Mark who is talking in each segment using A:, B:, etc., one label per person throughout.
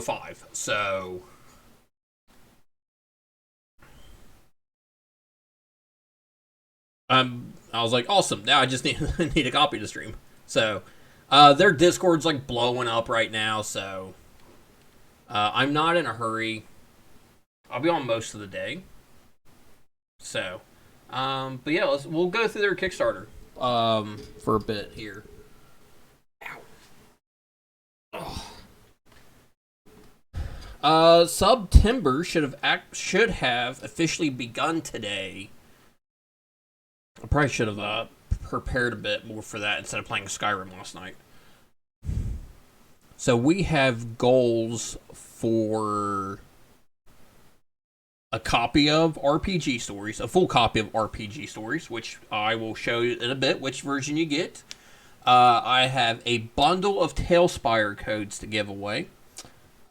A: 5. So I was like, awesome. Now I just need need a copy to stream. So their Discord's like blowing up right now. So I'm not in a hurry. I'll be on most of the day. So, but yeah, we'll go through their Kickstarter for a bit here. September should have officially begun today. I probably should have prepared a bit more for that instead of playing Skyrim last night. So we have goals for a copy of RPG Stories, a full copy of RPG Stories, which I will show you in a bit which version you get. I have a bundle of Tailspire codes to give away.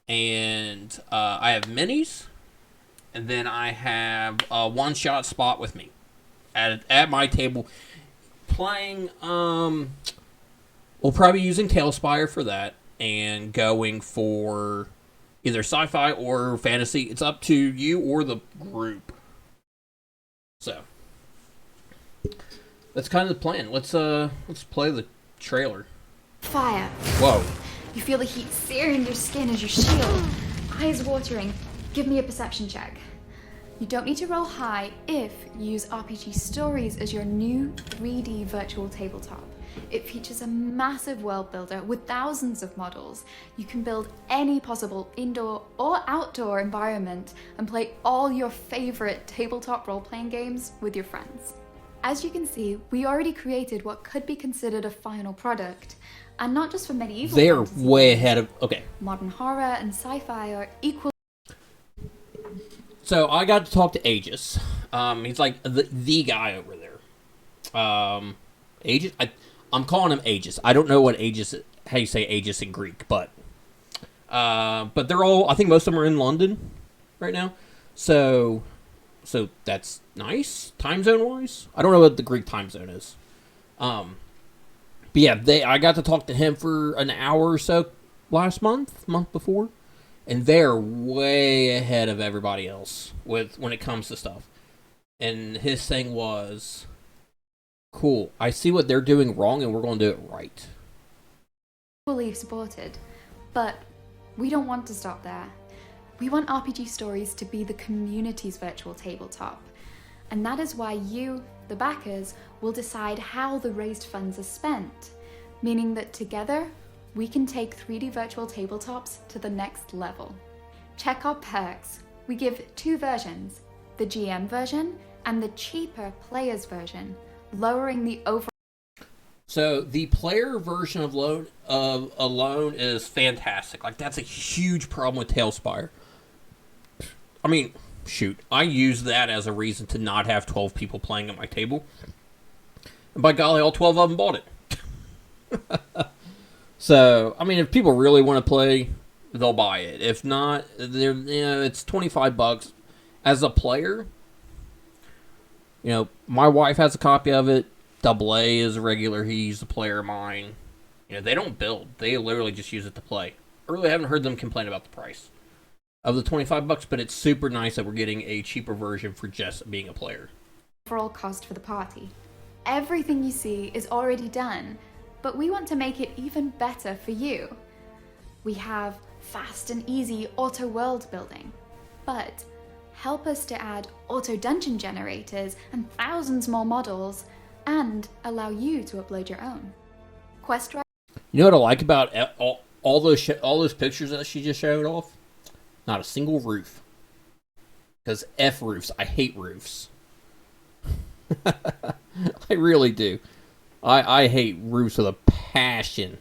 A: And I have minis. And then I have a one-shot spot with me at my table playing. We'll probably be using Tailspire for that and going for either sci-fi or fantasy. It's up to you or the group. So that's kind of the plan. Let's play the trailer.
B: Fire.
A: Whoa.
B: You feel the heat searing your skin as you shield. Eyes watering. Give me a perception check. You don't need to roll high if you use RPG Stories as your new 3D virtual tabletop. It features a massive world builder with thousands of models. You can build any possible indoor or outdoor environment and play all your favorite tabletop role-playing games with your friends. As you can see, we already created what could be considered a final product. And not just for medieval
A: They're
B: fantasy.
A: way ahead of... Okay.
B: Modern horror and sci-fi are equal.
A: So I got to talk to Aegis. He's like the guy over there. Aegis? I'm calling him Aegis. I don't know what Aegis... How you say Aegis in Greek, but they're all... I think most of them are in London right now. So that's nice, time zone-wise. I don't know what the Greek time zone is. But yeah, I got to talk to him for an hour or so last month before, and they're way ahead of everybody else when it comes to stuff. And his thing was, cool, I see what they're doing wrong, and we're going to do it right.
B: Fully supported, but we don't want to stop there. We want RPG Stories to be the community's virtual tabletop, and that is why you, the backers, will decide how the raised funds are spent, meaning that together we can take 3D virtual tabletops to the next level. Check our perks. We give two versions, the GM version and the cheaper player's version, lowering the overall.
A: So the player version of Alone is fantastic. Like, that's a huge problem with Tailspire. I mean, shoot, I use that as a reason to not have 12 people playing at my table. And by golly, all 12 of them bought it. So, I mean, if people really want to play, they'll buy it. If not, it's $25 as a player. You know, my wife has a copy of it. Double A is a regular. He's a player of mine. You know, they don't build. They literally just use it to play. I really haven't heard them complain about the price of the $25, but it's super nice that we're getting a cheaper version for just being a player.
B: Overall cost for the party. Everything you see is already done, but we want to make it even better for you. We have fast and easy auto world building, but help us to add auto dungeon generators and thousands more models, and allow you to upload your own. Quest.
A: You know what I like about all those pictures that she just showed off? Not a single roof. Because F roofs. I hate roofs. I really do. I hate roofs with a passion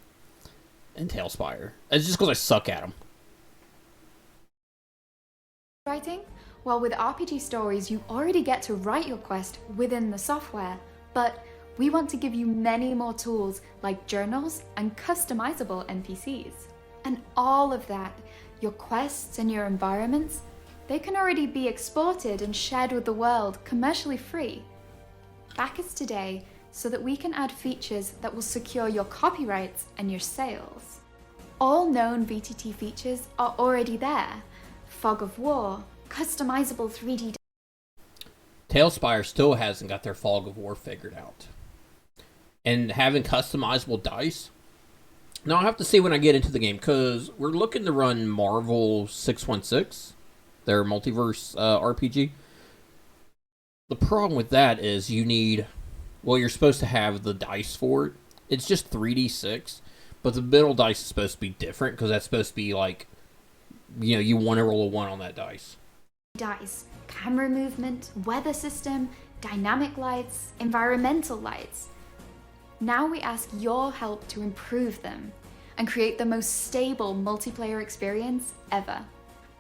A: in Tailspire. It's just because I suck at them.
B: Writing? Well, with RPG Stories, you already get to write your quest within the software, but we want to give you many more tools like journals and customizable NPCs. And all of that, your quests and your environments, they can already be exported and shared with the world commercially free. Back us today so that we can add features that will secure your copyrights and your sales. All known VTT features are already there. Fog of War, customizable 3D.
A: Tailspire still hasn't got their Fog of War figured out. And having customizable dice. Now, I'll have to see when I get into the game, because we're looking to run Marvel 616, their multiverse RPG. The problem with that is you need... Well, you're supposed to have the dice for it. It's just 3d6, but the middle dice is supposed to be different, because that's supposed to be like... You know, you want to roll a 1 on that dice.
B: Dice, camera movement, weather system, dynamic lights, environmental lights. Now we ask your help to improve them and create the most stable multiplayer experience ever.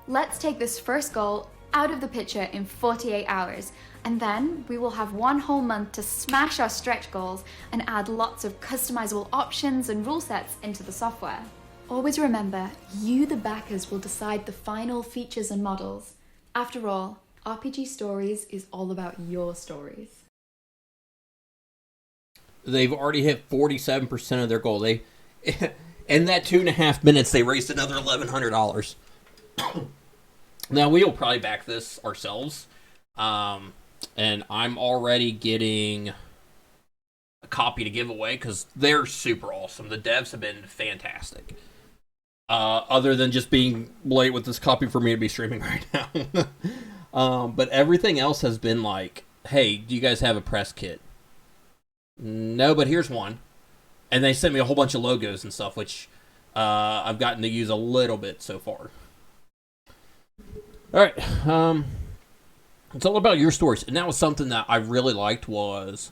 B: Let's take this first goal out of the picture in 48 hours, and then we will have 1 whole month to smash our stretch goals and add lots of customizable options and rule sets into the software. Always remember, you the backers will decide the final features and models. After all, RPG Stories is all about your stories.
A: They've already hit 47% of their goal. They, in that 2.5 minutes, they raised another $1,100. Now, we'll probably back this ourselves. And I'm already getting a copy to give away because they're super awesome. The devs have been fantastic. Other than just being late with this copy for me to be streaming right now. But everything else has been like, hey, do you guys have a press kit? No, but here's one. And they sent me a whole bunch of logos and stuff, which I've gotten to use a little bit so far. Alright, it's all about your stories. And that was something that I really liked was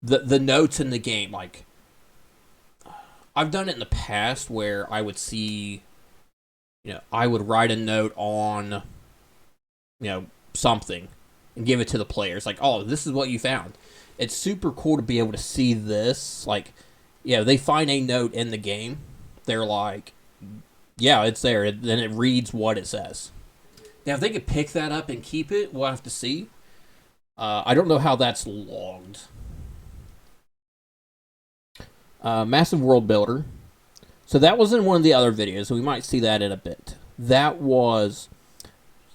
A: the notes in the game. Like, I've done it in the past where I would see, I would write a note on, something and give it to the players. Like, oh, this is what you found. It's super cool to be able to see this. Like, they find a note in the game. They're like, yeah, it's there. Then it reads what it says. Now, if they could pick that up and keep it, we'll have to see. I don't know how that's logged. Massive World Builder. So that was in one of the other videos. So we might see that in a bit. That was...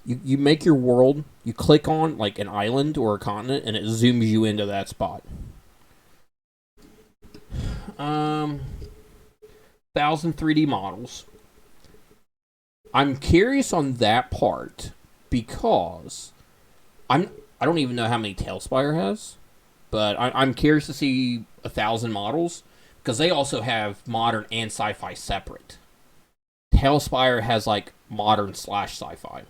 A: You make your world, you click on like an island or a continent, and it zooms you into that spot. 1,000 3D models. I'm curious on that part because I don't even know how many Tailspire has, but I'm curious to see 1,000 models because they also have modern and sci-fi separate. Tailspire has like modern / sci-fi.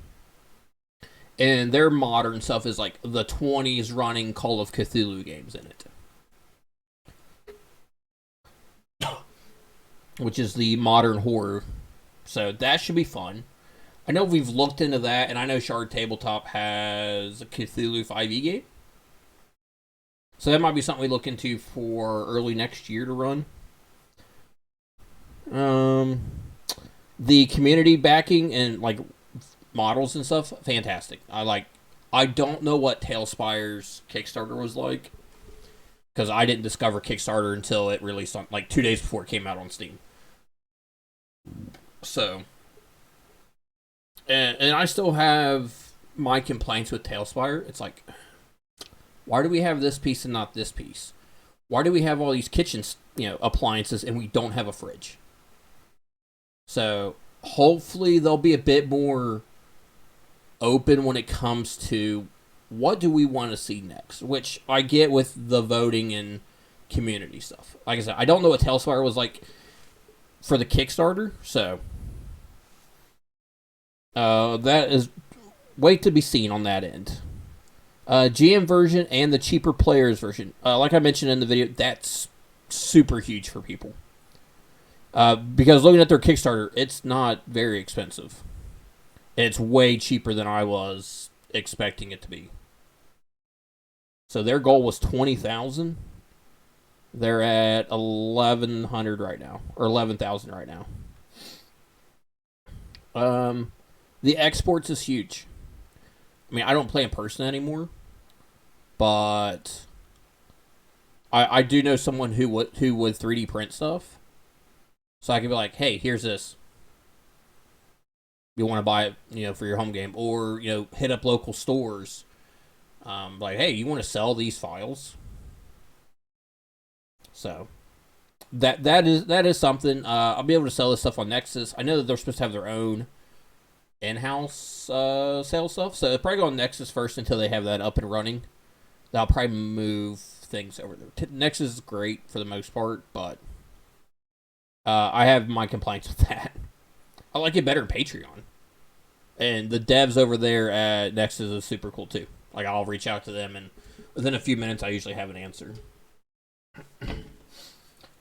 A: And their modern stuff is like the 20s running Call of Cthulhu games in it. Which is the modern horror. So that should be fun. I know we've looked into that, and I know Shard Tabletop has a Cthulhu 5e game. So that might be something we look into for early next year to run. The community backing and like models and stuff, fantastic. I don't know what Tailspire's Kickstarter was like because I didn't discover Kickstarter until it released on like 2 days before it came out on Steam. So, and I still have my complaints with Tailspire. It's like, why do we have this piece and not this piece? Why do we have all these kitchen appliances and we don't have a fridge? So hopefully they'll be a bit more open when it comes to what do we want to see next, which I get with the voting and community stuff. Like I said, I don't know what Tailspire was like for the Kickstarter, so that is wait to be seen on that end. GM version and the cheaper players version. Like I mentioned in the video, that's super huge for people. Because looking at their Kickstarter, it's not very expensive. It's way cheaper than I was expecting it to be. So their goal was 20,000. They're at 1,100 right now, or 11,000 right now. The exports is huge. I mean, I don't play in person anymore, but I do know someone who would 3D print stuff, So I could be like, hey, here's this. You want to buy it, for your home game, or hit up local stores. Like, hey, you want to sell these files? So that is something. I'll be able to sell this stuff on Nexus. I know that they're supposed to have their own in-house sales stuff, so they'll probably go on Nexus first until they have that up and running. That'll probably move things over there. Nexus is great for the most part, but I have my complaints with that. I like it better than Patreon. And the devs over there at Nexus is super cool too. Like, I'll reach out to them, and within a few minutes, I usually have an answer.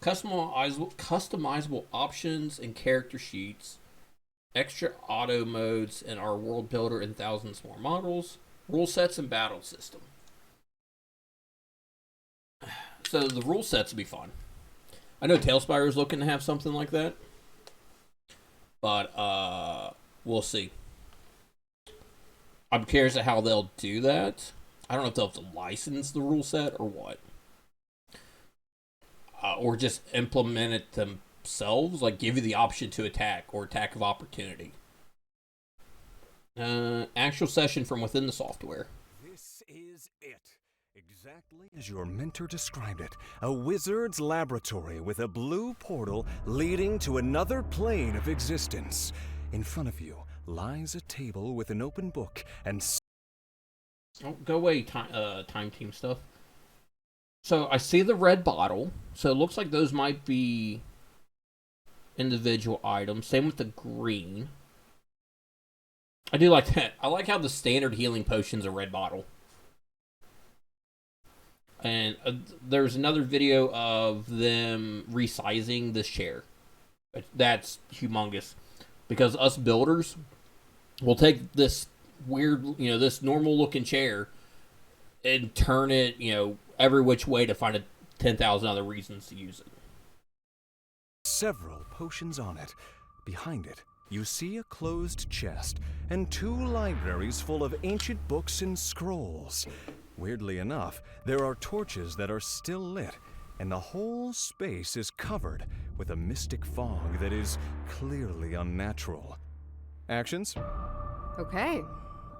A: Customizable options and character sheets, extra auto modes in our world builder, and thousands more models, rule sets, and battle system. So the rule sets will be fun. I know Tailspire is looking to have something like that, but we'll see. I'm curious at how they'll do that. I don't know if they'll have to license the rule set or what. Or just implement it themselves, like give you the option to attack or attack of opportunity. Actual session from within the software.
C: This is it. Exactly as your mentor described it. A wizard's laboratory with a blue portal leading to another plane of existence. In front of you lies a table with an open book and...
A: Oh, go away, time team stuff. So I see the red bottle. So it looks like those might be individual items. Same with the green. I do like that. I like how the standard healing potion's a red bottle. And there's another video of them resizing this chair. That's humongous. Because us builders will take this weird, this normal looking chair and turn it, every which way to find 10,000 other reasons to use it.
C: Several potions on it. Behind it, you see a closed chest and 2 libraries full of ancient books and scrolls. Weirdly enough, there are torches that are still lit, and the whole space is covered with a mystic fog that is clearly unnatural. Actions?
D: Okay.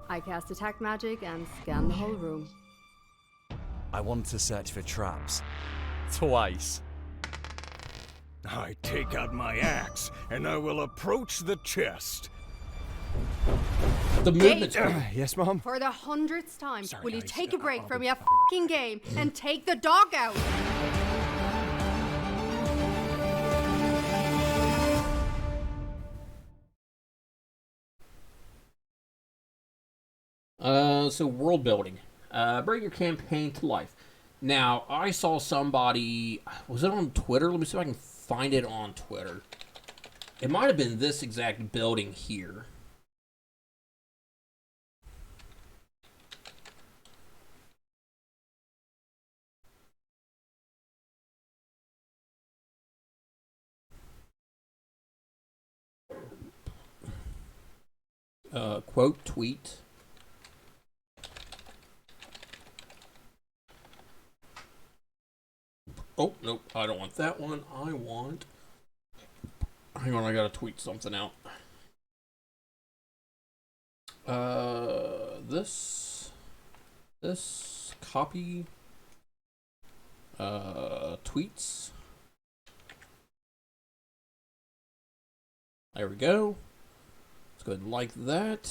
D: I cast Detect Magic and scan the whole room.
E: I want to search for traps. Twice.
C: I take out my axe, and I will approach the chest.
A: The movement's...
C: Yes, Mom?
D: For the 100th time,
C: Sorry,
D: will you
C: guys.
D: take a break from your f***ing game and take the dog out?
A: So world building. Bring your campaign to life. Now, I saw somebody... Was it on Twitter? Let me see if I can find it on Twitter. It might have been this exact building here. Quote, tweet. Oh, nope, I don't want that one. I want... Hang on, I gotta tweet something out. This copy, tweets. There we go. Let's go ahead and like that.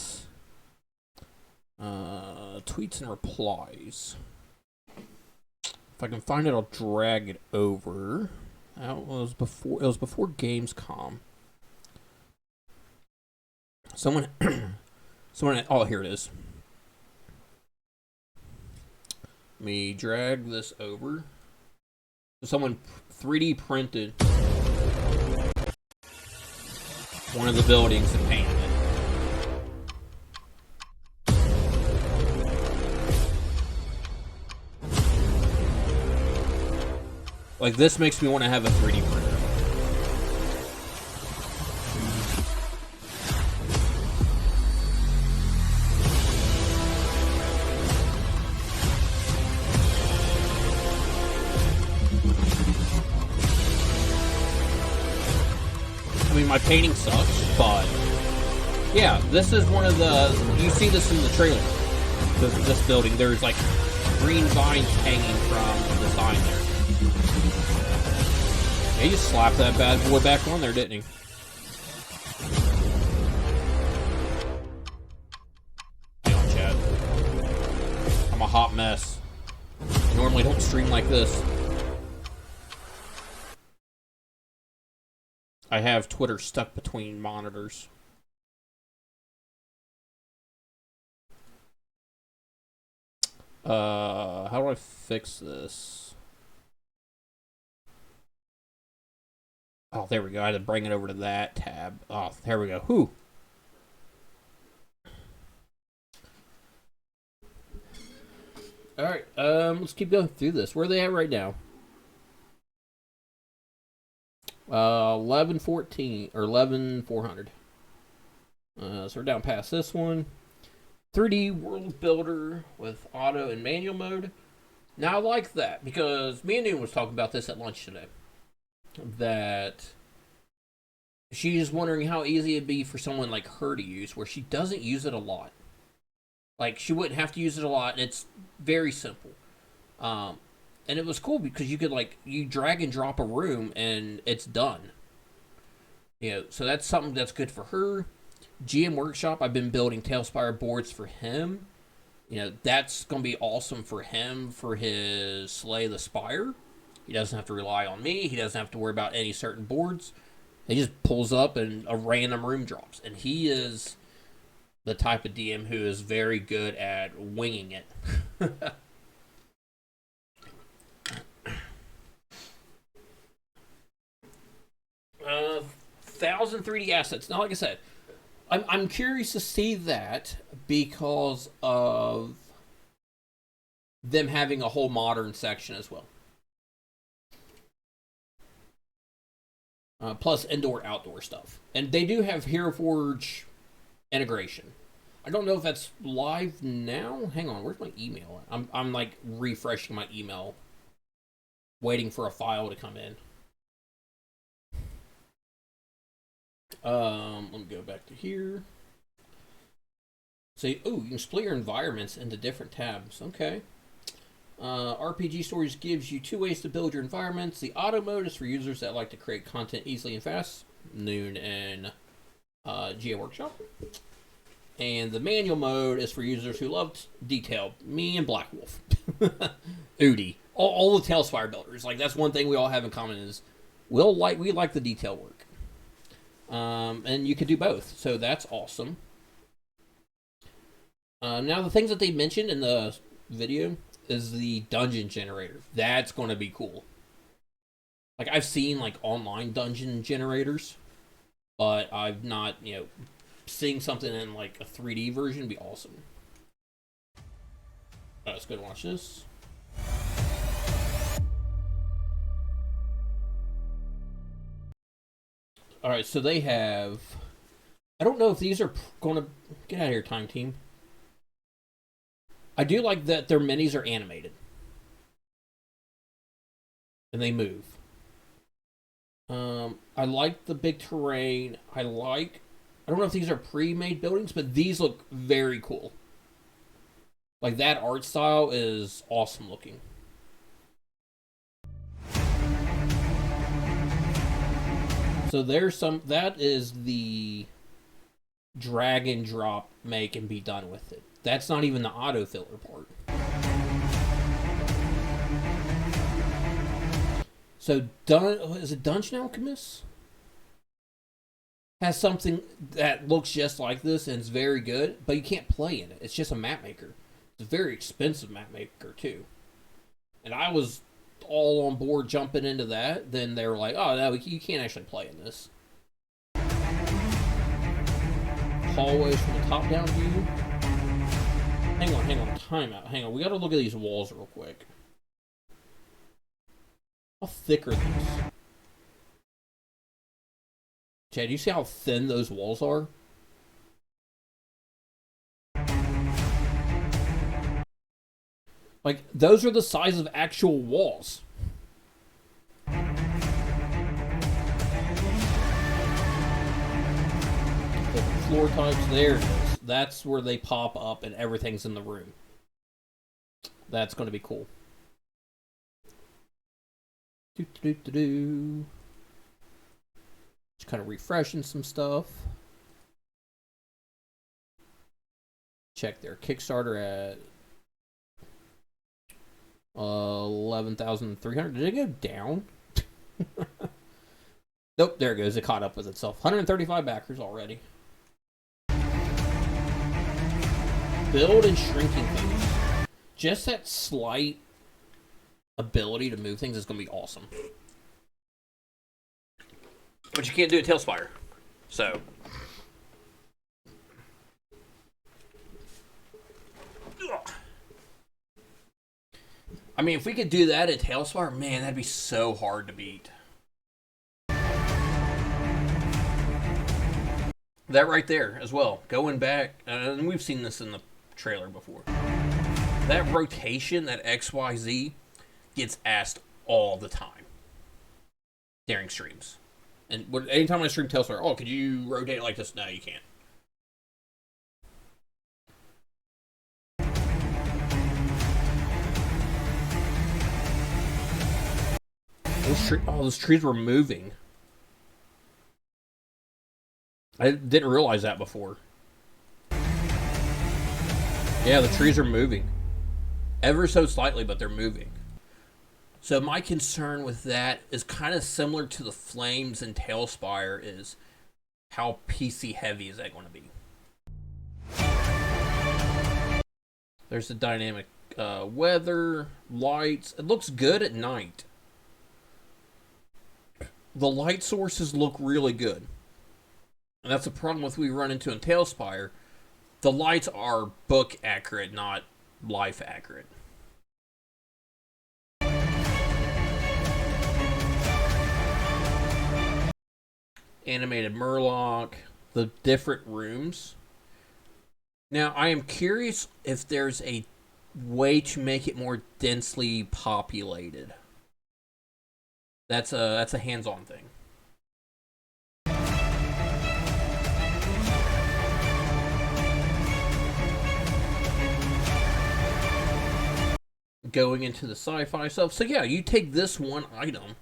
A: Tweets and replies. If I can find it, I'll drag it over. That was before. It was before Gamescom. Someone. Oh, here it is. Let me drag this over. Someone 3D printed one of the buildings and painted it. Like, this makes me want to have a 3D printer. mean, my painting sucks, but yeah, this is one of the. You see this in the trailer. This building, there's like green vines hanging from the sign there. Yeah, he just slapped that bad boy back on there, didn't he? Hang on, Chad. I'm a hot mess. I normally don't stream like this. I have Twitter stuck between monitors. How do I fix this? Oh, there we go. I had to bring it over to that tab. Oh, there we go. Whew. Alright, let's keep going through this. Where are they at right now? 1114 or 11400. So we're down past this one. 3D world builder with auto and manual mode. Now I like that because me and Noon was talking about this at lunch today. That she's wondering how easy it'd be for someone like her to use, where she doesn't use it a lot. Like, she wouldn't have to use it a lot, and it's very simple. And it was cool because you could, like, you drag and drop a room, and it's done. You know, so that's something that's good for her. GM Workshop, I've been building Tailspire boards for him. You know, that's going to be awesome for him for his Slay the Spire. He doesn't have to rely on me. He doesn't have to worry about any certain boards. He just pulls up and a random room drops. And he is the type of DM who is very good at winging it. 1,000 3D assets. Now, like I said, I'm curious to see that because of them having a whole modern section as well. Plus indoor-outdoor stuff. And they do have Hero Forge integration. I don't know if that's live now. Hang on, where's my email? I'm like refreshing my email, waiting for a file to come in. Let me go back to here. So, ooh, you can split your environments into different tabs. Okay. RPG Stories gives you 2 ways to build your environments. The auto mode is for users that like to create content easily and fast. Noon and GM Workshop. And the manual mode is for users who love detail. Me and Black Wolf. Udi. All the Tailspire builders. Like, that's one thing we all have in common is we like the detail work. And you can do both. So that's awesome. Now, the things that they mentioned in the video is the dungeon generator. That's going to be cool. Like, I've seen, like, online dungeon generators, but I've not, seeing something in, like, a 3D version would be awesome. Let's go and watch this. Alright, so they have... I don't know if these are going to... Get out of here, Time Team. I do like that their minis are animated. And they move. I like the big terrain. I don't know if these are pre-made buildings, but these look very cool. Like, that art style is awesome looking. So that is the drag and drop, make and be done with it. That's not even the auto filler part. So, is it Dungeon Alchemist? Has something that looks just like this and it's very good, but you can't play in it. It's just a map maker. It's a very expensive map maker, too. And I was all on board jumping into that. Then they were like, oh, no, you can't actually play in this. Hallways from the top-down view. Hang on, timeout. Hang on, we gotta look at these walls real quick. How thick are these? Chad, do you see how thin those walls are? Like, those are the size of actual walls. floor types. There it is. That's where they pop up and everything's in the room. That's going to be cool. Just kind of refreshing some stuff. Check their Kickstarter at 11,300. Did it go down? Nope, there it goes. It caught up with itself. 135 backers already. Build and shrinking things. Just that slight ability to move things is going to be awesome. But you can't do it Tailspire. So. I mean, if we could do that at Tailspire, man, that'd be so hard to beat. That right there as well. Going back, and we've seen this in the trailer before. That rotation, that XYZ, gets asked all the time during streams. And anytime I stream Tailspire, oh, could you rotate like this? No, you can't. Those trees were moving. I didn't realize that before. Yeah, the trees are moving. Ever so slightly, but they're moving. So my concern with that is kind of similar to the flames in Tailspire, is how PC heavy is that going to be? There's the dynamic weather, lights. It looks good at night. The light sources look really good. And that's a problem with we run into in Tailspire. The lights are book accurate, not life accurate. Animated Murloc, the different rooms. Now, I am curious if there's a way to make it more densely populated. That's a hands-on thing. Going into the sci-fi stuff. So yeah, you take this one item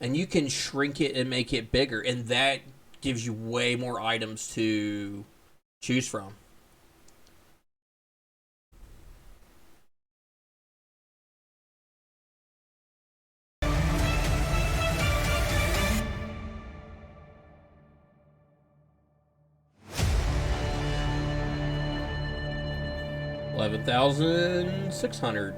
A: and you can shrink it and make it bigger, and that gives you way more items to choose from. $11,600.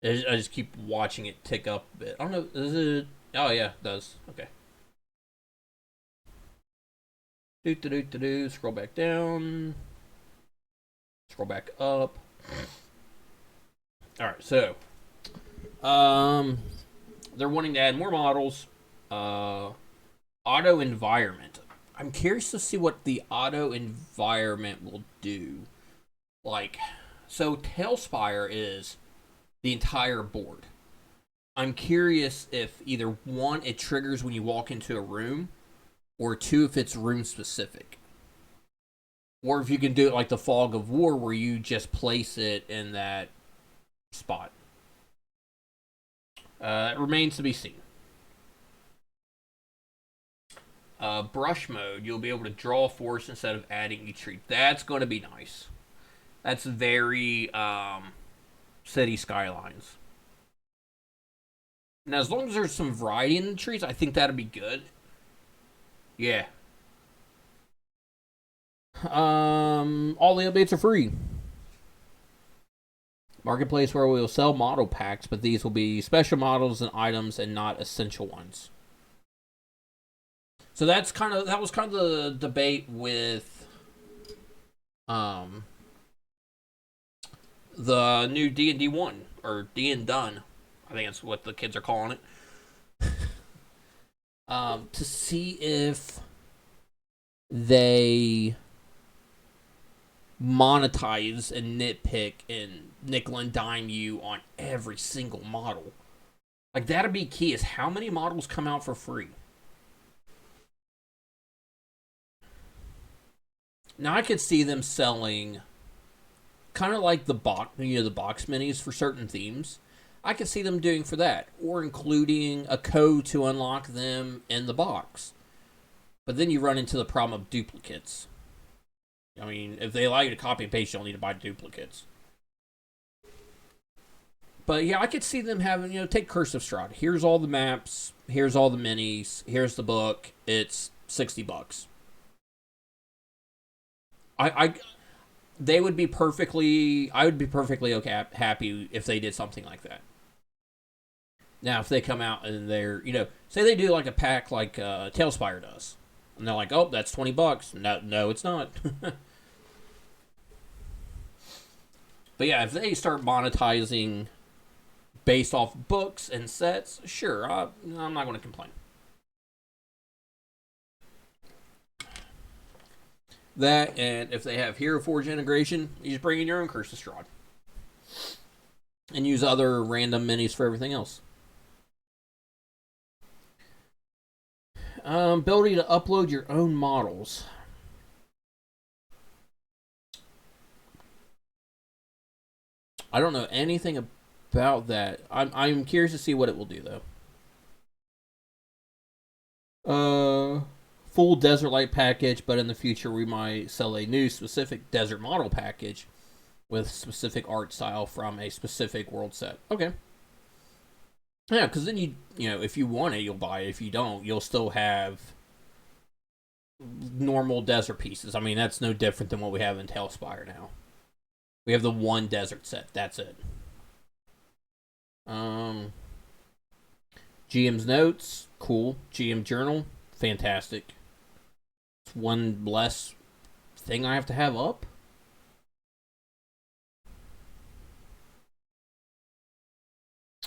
A: I just keep watching it tick up a bit. I don't know. Is it? Oh yeah, it does. Okay. Scroll back down. Scroll back up. All right. So, they're wanting to add more models. Auto environment. I'm curious to see what the auto environment will do. Like, so Tailspire is the entire board. I'm curious if either one, it triggers when you walk into a room, or two, if it's room specific. Or if you can do it like the Fog of War, where you just place it in that spot. It remains to be seen. Brush mode, you'll be able to draw a forest instead of adding each tree. That's going to be nice. That's very City Skylines. Now, as long as there's some variety in the trees, I think that'd be good. Yeah. All the updates are free. Marketplace, where we will sell model packs, but these will be special models and items and not essential ones. So that was kind of the debate with the new D&D 1, or D&D Done. I think that's what the kids are calling it. To see if they monetize and nitpick and nickel and dime you on every single model. Like, that'd be key, is how many models come out for free. Now I could see them selling kind of like the box, the box minis for certain themes. I could see them doing for that, or including a code to unlock them in the box. But then you run into the problem of duplicates. I mean, if they allow you to copy and paste, you don't need to buy duplicates. But yeah, I could see them having, take Curse of Strahd. Here's all the maps. Here's all the minis. Here's the book. It's $60. They would be perfectly. I would be perfectly happy if they did something like that. Now, if they come out and they're, say they do like a pack like Tailspire does, and they're like, oh, that's $20. No, it's not. But yeah, if they start monetizing based off books and sets, sure, I'm not going to complain. That, and if they have Hero Forge integration, you just bring in your own Curse of Strahd. And use other random minis for everything else. Ability to upload your own models. I don't know anything about that. I'm curious to see what it will do, though. Full Desert Light package, but in the future we might sell a new specific desert model package with specific art style from a specific world set. Okay. Yeah, because then if you want it, you'll buy it. If you don't, you'll still have normal desert pieces. I mean, that's no different than what we have in Tailspire now. We have the one desert set. That's it. GM's notes, cool. GM journal, fantastic. It's one less thing I have to have up.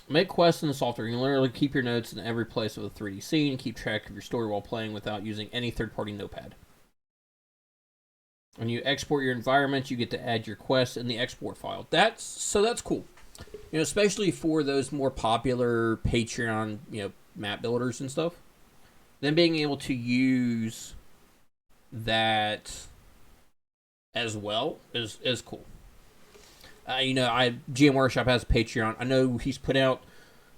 A: Make quests in the software. You can literally keep your notes in every place with a 3D scene and keep track of your story while playing without using any third-party notepad. When you export your environment, you get to add your quests in the export file. That's cool. Especially for those more popular Patreon, map builders and stuff. Then being able to use that as well is cool. GM Workshop has Patreon. I know he's put out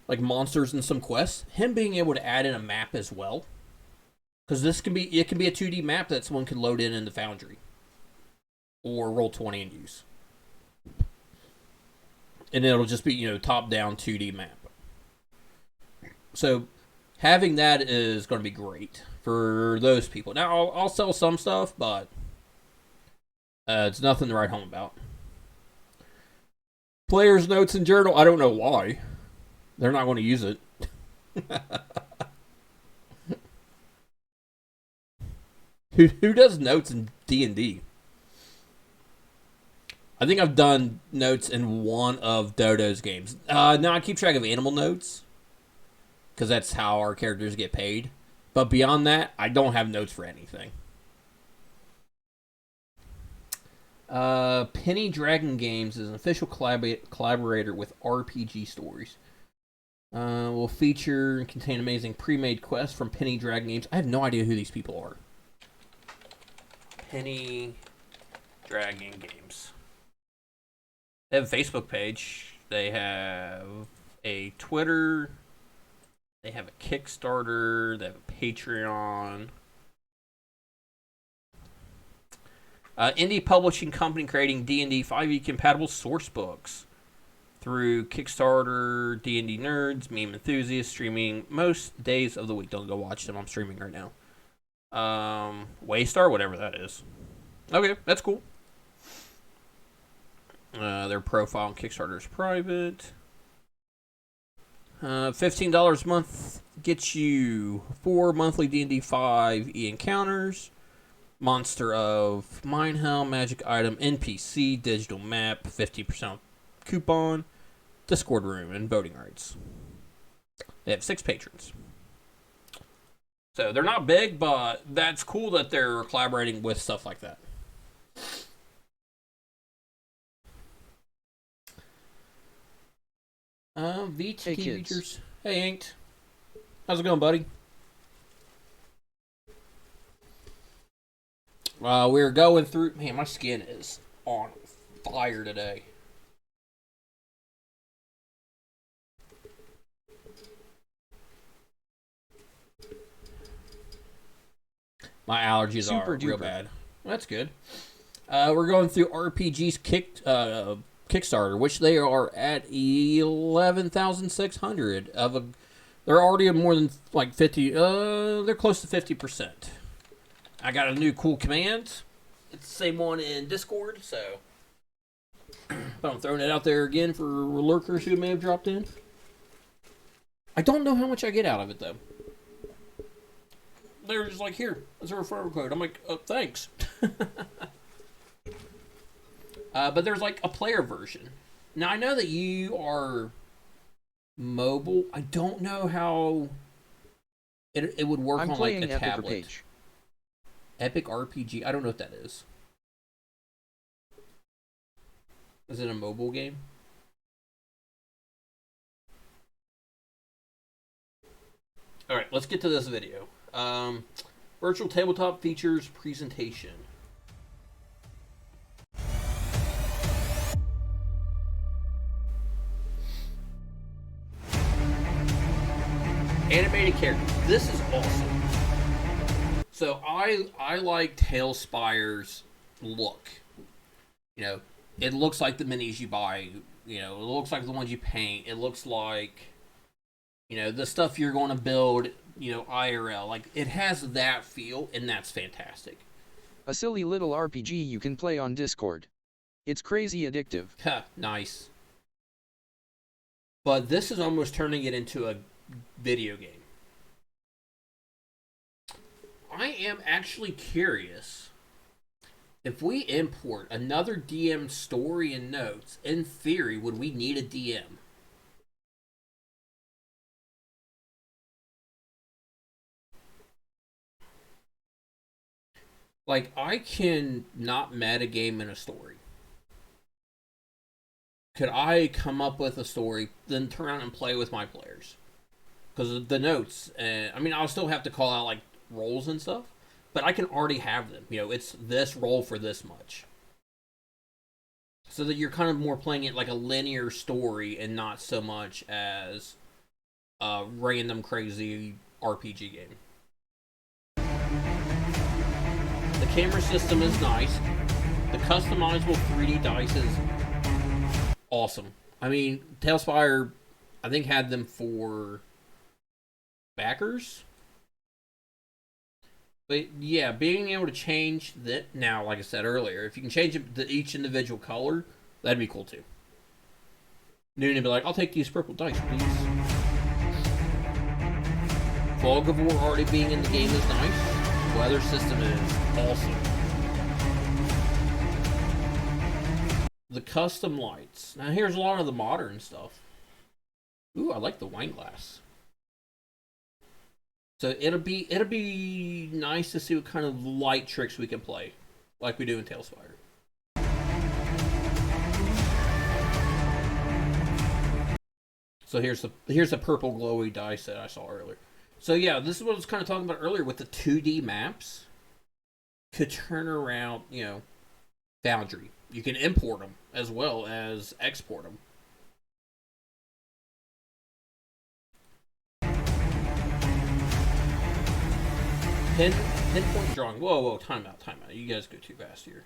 A: like monsters and some quests. Him being able to add in a map as well, because it can be a 2D map that someone can load in the Foundry or Roll20 and use, and it'll just be top down 2D map. So having that is going to be great for those people. Now I'll sell some stuff, but it's nothing to write home about. Player's notes and journal. I don't know why. They're not going to use it. Who does notes in D&D? I think I've done notes in one of Dodo's games. No, I keep track of animal notes, because that's how our characters get paid. But beyond that, I don't have notes for anything. Penny Dragon Games is an official collaborator with RPG Stories. Will feature and contain amazing pre-made quests from Penny Dragon Games. I have no idea who these people are. Penny Dragon Games. They have a Facebook page. They have a Twitter. They have a Kickstarter. They have a Patreon. Indie publishing company creating D&D 5e compatible source books through Kickstarter. D&D nerds, meme enthusiasts, streaming most days of the week. Don't go watch them. I'm streaming right now. Waystar, whatever that is. Okay, that's cool. Their profile on Kickstarter is private. $15 a month gets you 4 monthly D&D 5e encounters. Monster of Mindhelm, magic item, NPC, digital map, 50% coupon, Discord room, and voting rights. They have 6 patrons. So they're not big, but that's cool that they're collaborating with stuff like that. VT
F: Hey, kids.
A: features. Hey, Inked. How's it going, buddy? We're going through. Man, my skin is on fire today. My allergies
F: Super
A: are real
F: duper.
A: bad. That's good. We're going through RPG's Kickstarter, which they are at 11,600 of a. They're already at more than like 50. They're close to 50%. I got a new cool command. It's the same one in Discord, so. But I'm throwing it out there again for lurkers who may have dropped in. I don't know how much I get out of it though. They're just like, here, that's a referral code. I'm like, thanks. But there's like a player version. Now I know that you are mobile. I don't know how it would work
F: I'm
A: on like
F: playing
A: a
F: Epic
A: tablet.
F: Page.
A: Epic RPG. I don't know what that is. Is it a mobile game? All right, let's get to this video. Virtual tabletop features presentation. Animated characters. This is awesome. So I like Tailspire's look. You know, it looks like the minis you buy. You know, it looks like the ones you paint. It looks like, you know, the stuff you're going to build, you know, IRL. Like, it has that feel, and that's fantastic.
F: A silly little RPG you can play on Discord. It's crazy addictive.
A: Ha, nice. But this is almost turning it into a video game. I am actually curious. If we import another DM story and notes, in theory, would we need a DM? Like, I can not metagame in a story. Could I come up with a story, then turn around and play with my players? Because the notes, I mean, I'll still have to call out, like, roles and stuff, but I can already have them. You know, it's this roll for this much. So that you're kind of more playing it like a linear story and not so much as a random crazy RPG game. The camera system is nice. The customizable 3D dice is awesome. I mean, Tailspire, I think, had them for backers. But yeah, being able to change that now, like I said earlier, if you can change it to each individual color, that'd be cool too. Noon would be like, I'll take these purple dice, please. Fog of War already being in the game is nice. Weather system is awesome. The custom lights. Now here's a lot of the modern stuff. Ooh, I like the wine glass. So it'll be nice to see what kind of light tricks we can play, like we do in Tailspire. So here's the purple glowy dice that I saw earlier. So yeah, this is what I was kind of talking about earlier with the 2D maps. Could turn around, you know, Foundry. You can import them as well as export them. Pinpoint drawing. Whoa, time out. You guys go too fast here.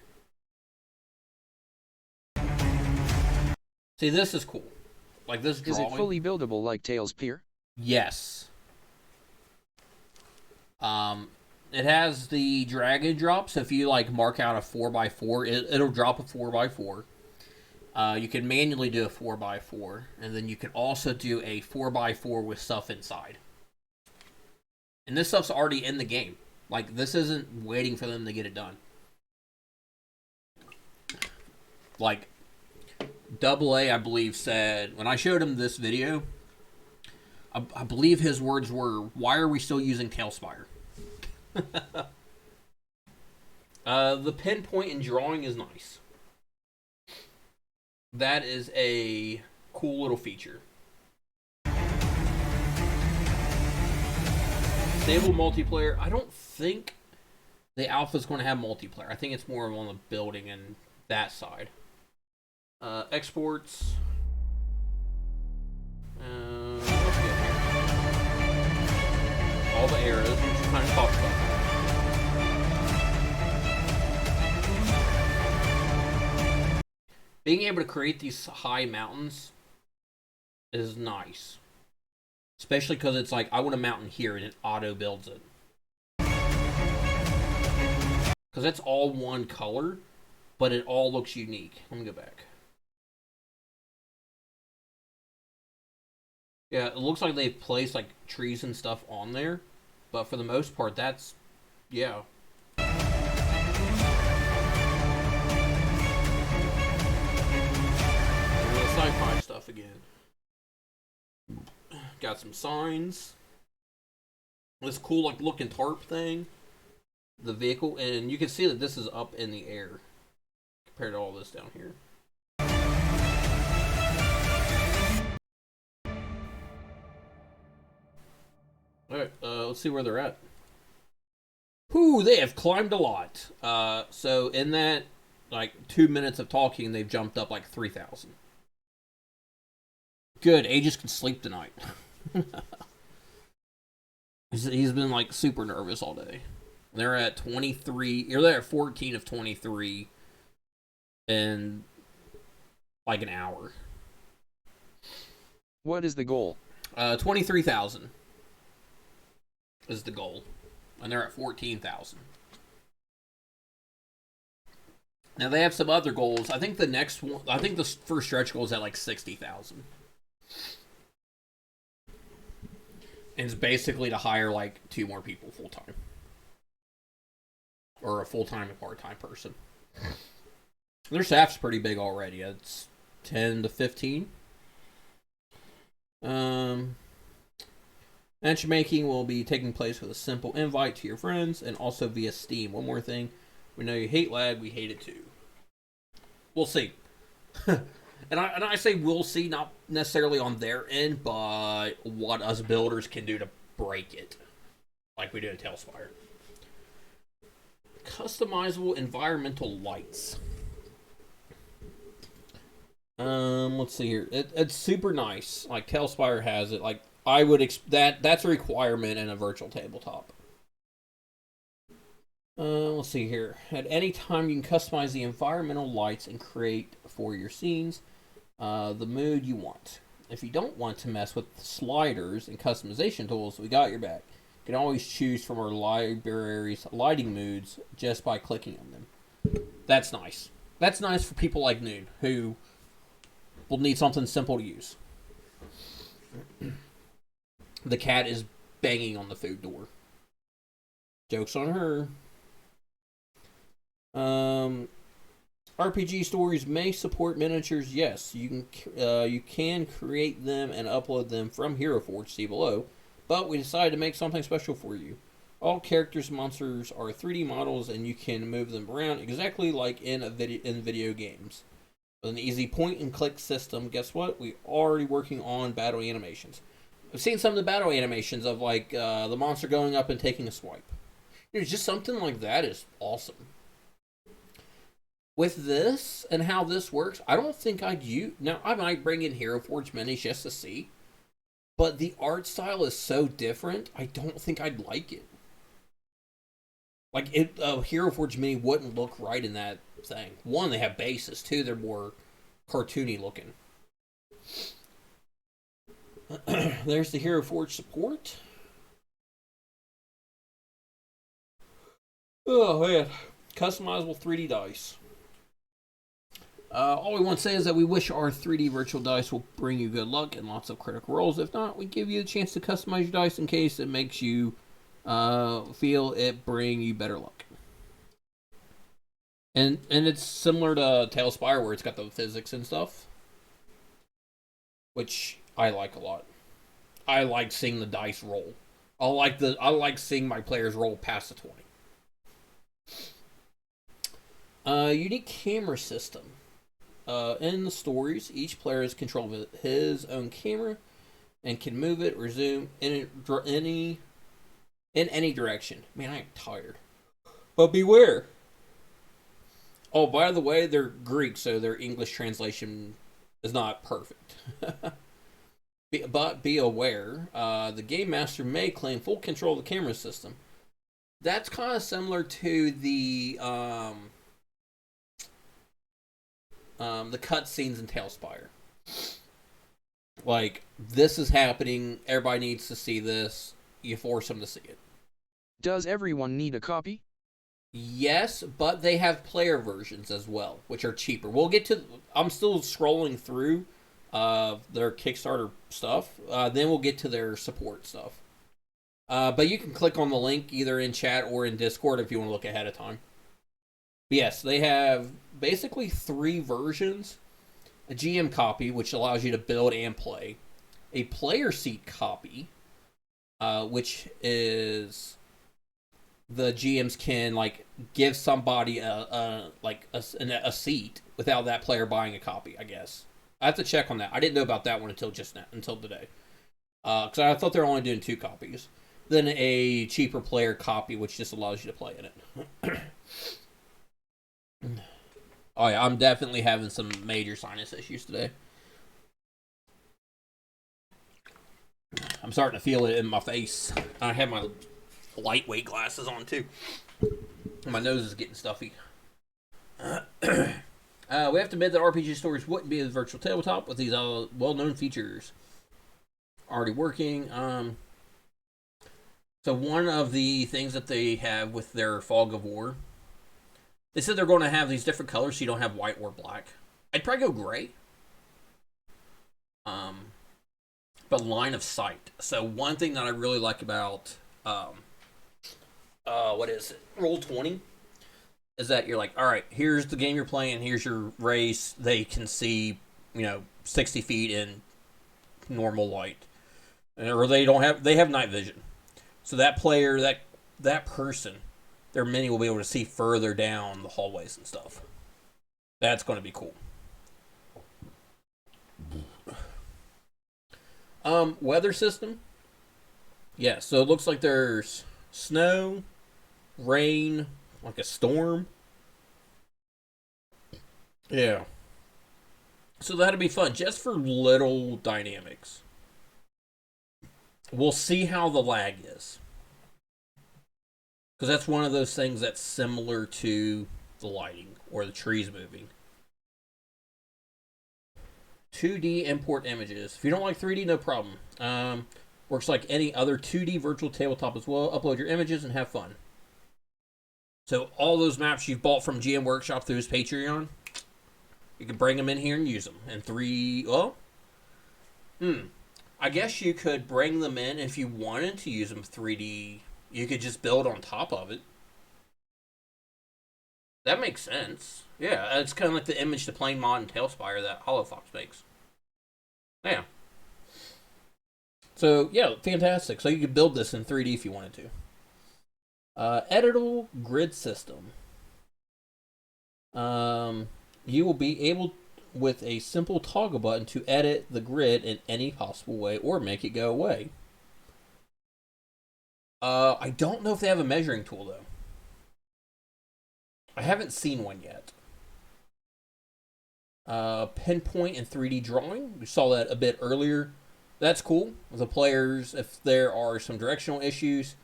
A: See, this is cool. Like this drawing.
F: Is it fully buildable like Tailspire?
A: Yes. It has the drag and drop, so if you like mark out a 4x4, it'll drop a 4x4. You can manually do a 4x4, and then you can also do a 4x4 with stuff inside. And this stuff's already in the game. Like, this isn't waiting for them to get it done. Like, AA, I believe, said, when I showed him this video, I believe his words were, why are we still using Tailspire? The pinpoint and drawing is nice. That is a cool little feature. Stable multiplayer. I don't think The alpha is going to have multiplayer. I think it's more on the building and that side. Exports. Let's get here. All the arrows, which we kind of talked about. Being able to create these high mountains is nice. Especially because it's like, I want a mountain here and it auto builds it. Because that's all one color, but it all looks unique. Let me go back. Yeah, it looks like they've placed like trees and stuff on there, but for the most part, that's, yeah. Sci-fi stuff again. Got some signs. This cool like looking tarp thing. The vehicle, and you can see that this is up in the air compared to all this down here. Alright, let's see where they're at. Whew, they have climbed a lot. So in that, like, 2 minutes of talking, they've jumped up like 3,000. Good, Aegis can sleep tonight. He's been, like, super nervous all day. They're at 23, or they're at 14 of 23 in, like, an hour.
F: What is the goal?
A: 23,000 is the goal. And they're at 14,000. Now they have some other goals. I think the next one, I think the first stretch goal is at like 60,000. And it's basically to hire like 2 more people full time. Or a full-time and part-time person. Their staff's pretty big already. It's 10 to 15. Matchmaking will be taking place with a simple invite to your friends and also via Steam. One more thing. We know you hate lag. We hate it too. We'll see. And I say we'll see, not necessarily on their end, but what us builders can do to break it. Like we do in Tailspire. Customizable environmental lights. Let's see here. It's super nice. Like Tailspire has it. Like I would that's a requirement in a virtual tabletop. Let's see here. At any time, you can customize the environmental lights and create for your scenes the mood you want. If you don't want to mess with sliders and customization tools, we got your back. You can always choose from our library's lighting moods just by clicking on them. That's nice. That's nice for people like Noon, who will need something simple to use. The cat is banging on the food door. Joke's on her. RPG stories may support miniatures. Yes, you can create them and upload them from Hero Forge. See below. But we decided to make something special for you. All characters and monsters are 3D models, and you can move them around exactly like in video games. With an easy point-and-click system, guess what? We're already working on battle animations. I've seen some of the battle animations of like the monster going up and taking a swipe. Just something like that is awesome. With this and how this works, I don't think I'd use... Now, I might bring in Hero Forge Minis just to see. But the art style is so different, I don't think I'd like it. Like, Hero Forge Mini wouldn't look right in that thing. One, they have bases. Two, they're more cartoony looking. There's the Hero Forge support. Oh, man. Customizable 3D dice. All we want to say is that we wish our 3D virtual dice will bring you good luck and lots of critical rolls. If not, we give you the chance to customize your dice in case it makes you feel it bring you better luck. And it's similar to Tailspire where it's got the physics and stuff, which I like a lot. I like seeing the dice roll. I like seeing my players roll past the 20. Unique camera system. In the stories, each player is control of his own camera and can move it or zoom in any direction. Man, I am tired. But beware. Oh, by the way, they're Greek, so their English translation is not perfect. But be aware, the game master may claim full control of the camera system. That's kind of similar to the cutscenes in Tailspire. Like, this is happening, everybody needs to see this, you force them to see it.
F: Does everyone need a copy?
A: Yes, but they have player versions as well, which are cheaper. We'll get to... I'm still scrolling through their Kickstarter stuff. Then we'll get to their support stuff. But you can click on the link either in chat or in Discord if you want to look ahead of time. But yes, they have basically 3 versions. A GM copy, which allows you to build and play. A player seat copy, which is... the GMs can like give somebody a seat without that player buying a copy. I guess I have to check on that. I didn't know about that one until just now, until today, because I thought they were only doing 2 copies. Then a cheaper player copy, which just allows you to play in it. Oh yeah, I'm definitely having some major sinus issues today. I'm starting to feel it in my face. I have my lightweight glasses on too. My nose is getting stuffy. We have to admit that RPG Stories wouldn't be a virtual tabletop with these well-known features already working. So one of the things that they have with their Fog of War, they said they're going to have these different colors so you don't have white or black. I'd probably go gray. But line of sight. So one thing that I really like about what is it? Roll20 is that you're like, all right, here's the game you're playing, here's your race. They can see, 60 feet in normal light, or they have night vision. So that player, that person, their mini will be able to see further down the hallways and stuff. That's going to be cool. Weather system. Yeah, so it looks like there's snow, rain, like a storm. Yeah. So that'll be fun, just for little dynamics. We'll see how the lag is. Because that's one of those things that's similar to the lighting or the trees moving. 2D import images. If you don't like 3D, no problem. Works like any other 2D virtual tabletop as well. Upload your images and have fun. So all those maps you've bought from GM Workshop through his Patreon, you can bring them in here and use them. And I guess you could bring them in if you wanted to use them 3D. You could just build on top of it. That makes sense. Yeah, it's kind of like the image to plane mod in Tailspire that HoloFox makes. Yeah. So, yeah, fantastic. So you could build this in 3D if you wanted to. Editable grid system. You will be able, with a simple toggle button, to edit the grid in any possible way or make it go away. I don't know if they have a measuring tool, though. I haven't seen one yet. Pinpoint and 3D drawing. We saw that a bit earlier. That's cool. The players, if there are some directional issues,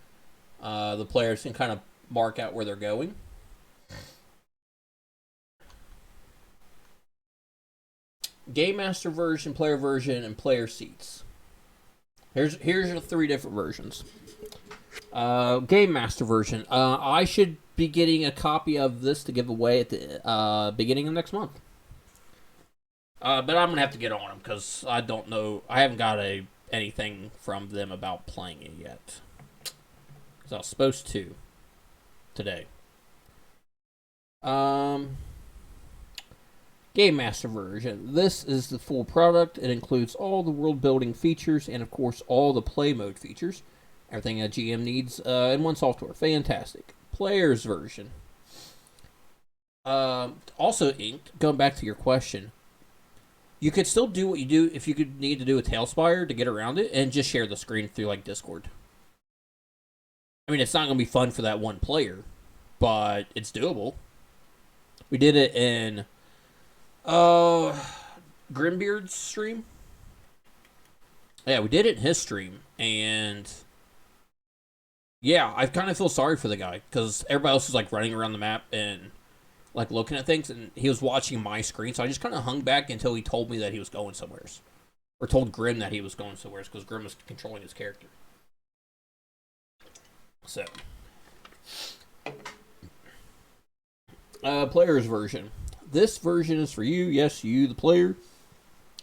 A: the players can kind of mark out where they're going. Game Master version, player version, and player seats. Here's the 3 different versions. Game Master version. I should be getting a copy of this to give away at the beginning of next month. But I'm going to have to get on them because I don't know. I haven't got anything from them about playing it yet. Because I was supposed to today. Game Master version. This is the full product. It includes all the world building features and, of course, all the play mode features. Everything a GM needs in one software. Fantastic. Player's version. Also inked, going back to your question, you could still do what you do if you could need to do a Tailspire to get around it and just share the screen through like Discord. I mean, it's not going to be fun for that one player, but it's doable. We did it in Grimbeard's stream. Yeah, we did it in his stream, and yeah, I kind of feel sorry for the guy because everybody else was like running around the map and like looking at things, and he was watching my screen, so I just kind of hung back until he told me that he was going somewheres, or told Grim that he was going somewheres because Grim was controlling his character. So, player's version. This version is for you, yes, you, the player,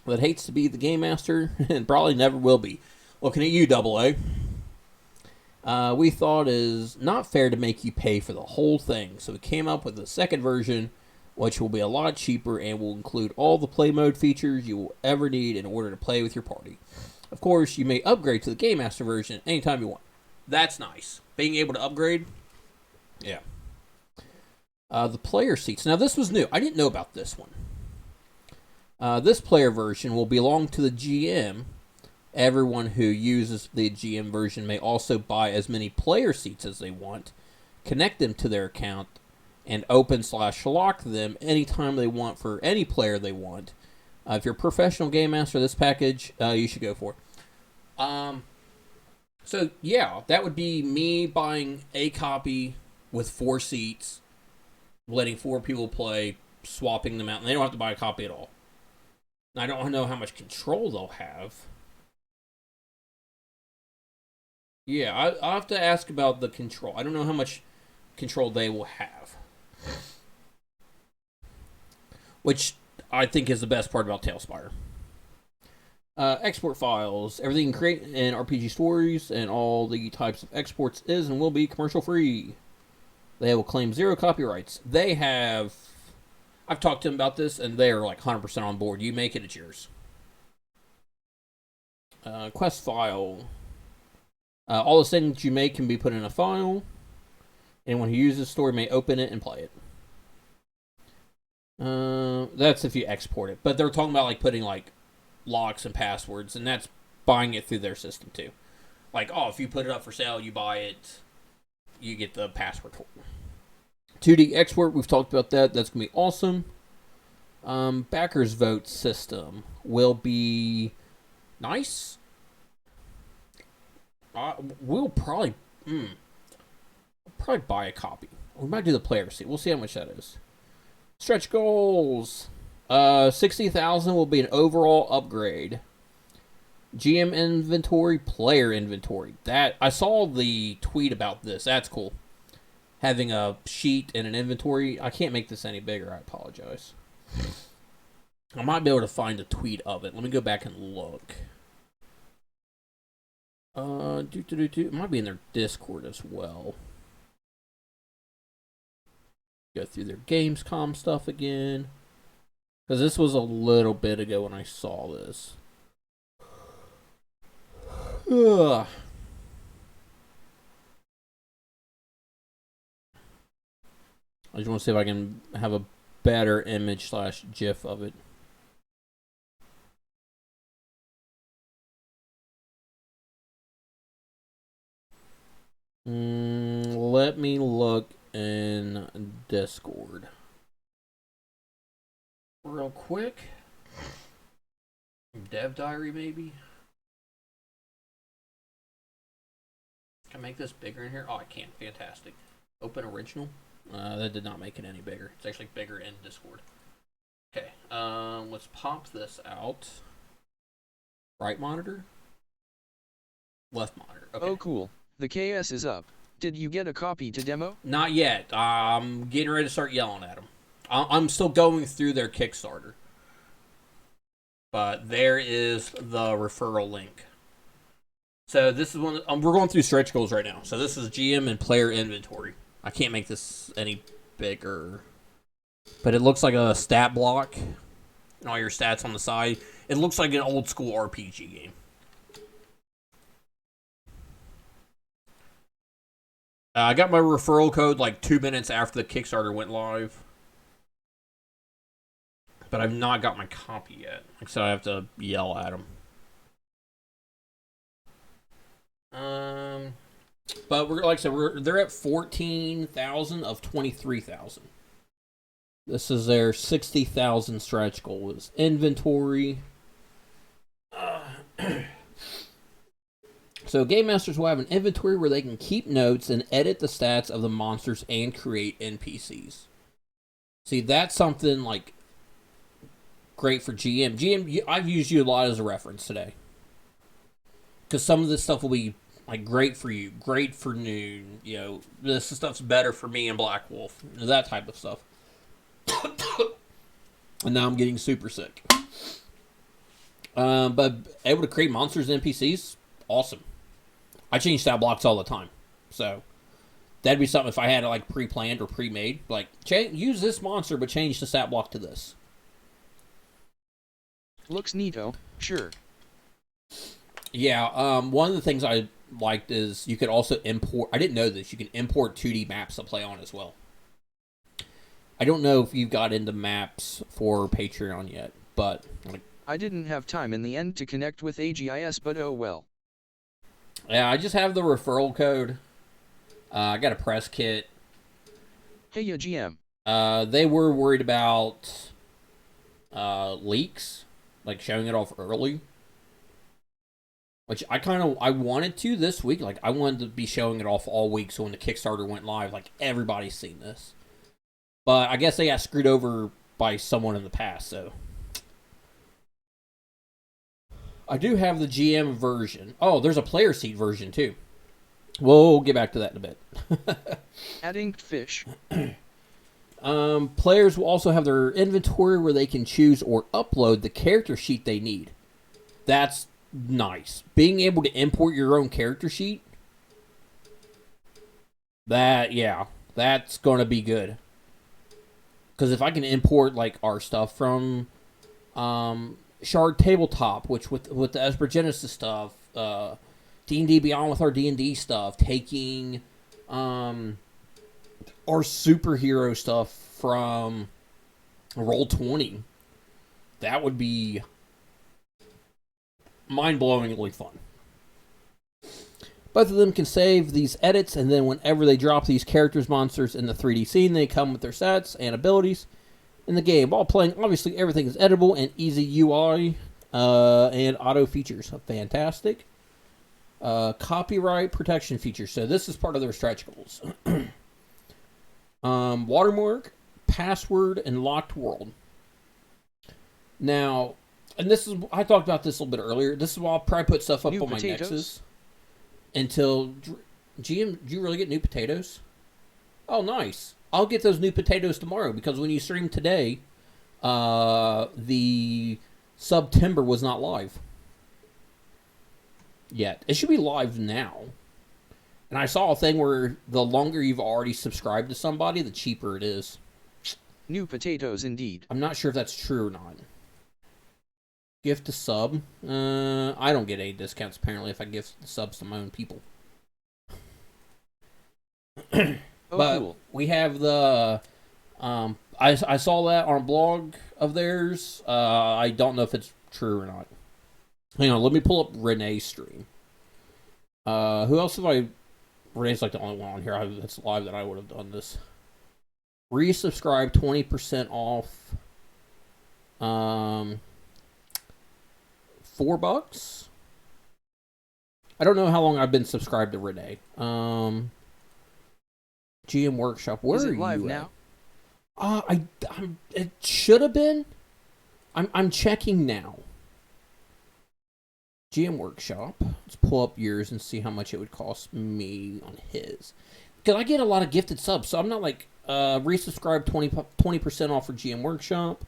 A: that hates to be the game master and probably never will be. Looking at you, Double A. We thought it is not fair to make you pay for the whole thing, so we came up with a second version, which will be a lot cheaper and will include all the play mode features you will ever need in order to play with your party. Of course, you may upgrade to the Game Master version anytime you want. That's nice. Being able to upgrade, yeah. The player seats. Now, this was new. I didn't know about this one. This player version will belong to the GM. Everyone who uses the GM version may also buy as many player seats as they want, connect them to their account, and open/lock them anytime they want for any player they want. If you're a professional game master, this package you should go for. So yeah, that would be me buying a copy with 4 seats, letting 4 people play, swapping them out, and they don't have to buy a copy at all. I don't know how much control they'll have. Yeah, I'll have to ask about the control. I don't know how much control they will have. Which I think is the best part about Tailspire. Export files. Everything you can create in RPG stories and all the types of exports is and will be commercial free. They will claim 0 copyrights. They have... I've talked to them about this, and they're like 100% on board. You make it, it's yours. Quest file. All the things you make can be put in a file. Anyone who uses the story may open it and play it. That's if you export it. But they're talking about like putting like locks and passwords, and that's buying it through their system too. Like, oh, if you put it up for sale, you buy it, you get the password for it. 2D export, we've talked about that. That's going to be awesome. Backers vote system will be nice. We'll probably buy a copy. We might do the player seat. We'll see how much that is. Stretch goals. 60,000 will be an overall upgrade. GM inventory, player inventory. That I saw the tweet about this. That's cool. Having a sheet and an inventory. I can't make this any bigger. I apologize. I might be able to find a tweet of it. Let me go back and look. It might be in their Discord as well. Go through their Gamescom stuff again. Because this was a little bit ago when I saw this. Ugh. I just want to see if I can have a better image / GIF of it. Let me look in Discord real quick. Dev diary, maybe. Can I make this bigger in here? Oh, I can. Fantastic. Open original. That did not make it any bigger. It's actually bigger in Discord. Okay. Let's pop this out. Right monitor. Left monitor. Okay.
F: Oh, cool. The KS is up. Did you get a copy to demo?
A: Not yet. I'm getting ready to start yelling at them. I'm still going through their Kickstarter. But there is the referral link. So this is one. We're going through stretch goals right now. So this is GM and player inventory. I can't make this any bigger. But it looks like a stat block. And all your stats on the side. It looks like an old school RPG game. I got my referral code like 2 minutes after the Kickstarter went live. But I've not got my copy yet. So I have to yell at them. But we're like I said, they're at 14,000 of 23,000. This is their 60,000 stretch goal. Is inventory. So Game Masters will have an inventory where they can keep notes and edit the stats of the monsters and create NPCs. See, that's something like great for GM. GM, I've used you a lot as a reference today. Because some of this stuff will be like great for you, great for Noon. You know, this stuff's better for me and Black Wolf. That type of stuff. And now I'm getting super sick. But able to create monsters and NPCs, awesome. I change stat blocks all the time, so that'd be something if I had it like pre-planned or pre-made. Like, use this monster, but change the stat block to this.
F: Looks neato, sure.
A: Yeah, one of the things I liked is you could also import. I didn't know this. You can import 2D maps to play on as well. I don't know if you've got into maps for Patreon yet, but like,
F: I didn't have time in the end to connect with AGIS, but oh well.
A: yeah, I just have the referral code. I got a press kit.
F: Hey, ya GM.
A: They were worried about leaks, like showing it off early. Which I wanted to this week. Like, I wanted to be showing it off all week, so when the Kickstarter went live, like, everybody's seen this. But I guess they got screwed over by someone in the past, so. I do have the GM version. Oh, there's a player seat version, too. We'll get back to that in a bit.
F: Add inked fish.
A: Players will also have their inventory where they can choose or upload the character sheet they need. That's nice. Being able to import your own character sheet, that's going to be good. Because if I can import like our stuff from Shard Tabletop, which with the Esper Genesis stuff, D&D Beyond with our D&D stuff, taking our superhero stuff from Roll20, that would be mind-blowingly fun. Both of them can save these edits, and then whenever they drop these characters, monsters in the 3D scene, they come with their stats and abilities in the game. While playing, obviously, everything is editable and easy UI and auto features. Fantastic. Copyright protection features. So this is part of their stretch goals. Watermark, password, and locked world. Now, and this is, I talked about this a little bit earlier. This is why I'll probably put stuff up
F: New
A: on
F: potatoes.
A: my Nexus. Until, GM, do you really get new potatoes? Oh, nice. I'll get those new potatoes tomorrow, because when you stream today, the September was not live yet. It should be live now. And I saw a thing where the longer you've already subscribed to somebody, the cheaper it is.
F: New potatoes indeed.
A: I'm not sure if that's true or not. Gift a sub. I don't get any discounts, apparently, if I gift the subs to my own people.
F: Oh,
A: But
F: cool.
A: we have the... I saw that on a blog of theirs. I don't know if it's true or not. Hang on, let me pull up Renee's stream. Who else have I... Renee's like the only one on here that's live that I would have done this. Resubscribe 20% off. $4. I don't know how long I've been subscribed to Renee. GM Workshop. Where
F: Is
A: are
F: it live
A: you
F: now?
A: at? It should have been. I'm checking now. GM Workshop. Let's pull up yours and see how much it would cost me on his. Because I get a lot of gifted subs, so I'm not like resubscribe 20% off for GM Workshop.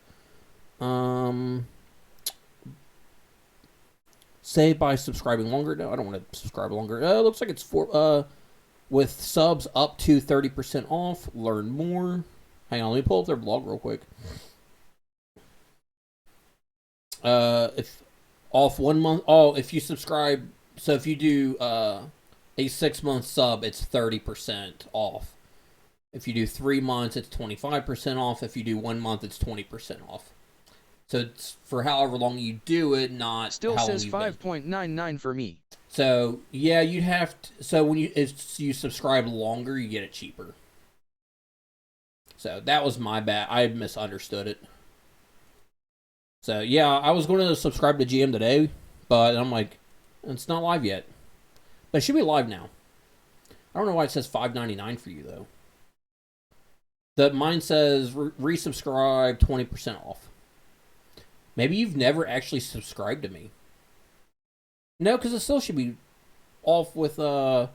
A: Save by subscribing longer. No, I don't want to subscribe longer. Looks like it's with subs up to 30% off. Learn more. Hang on, let me pull up their blog real quick. If off 1 month. Oh, if you subscribe. So if you do a 6-month sub, it's 30% off. If you do 3 months, it's 25% off. If you do 1 month, it's 20% off. So it's for however long you do it, not
F: Still
A: how long
F: says
A: you've been.
F: 5.99 for me.
A: So yeah, you'd have to. So when if you subscribe longer, you get it cheaper. So that was my bad. I misunderstood it. So yeah, I was going to subscribe to GM today, but I'm like, it's not live yet. But it should be live now. I don't know why it says $5.99 for you though. Mine says resubscribe 20% off. Maybe you've never actually subscribed to me. No, because it still should be off with yeah,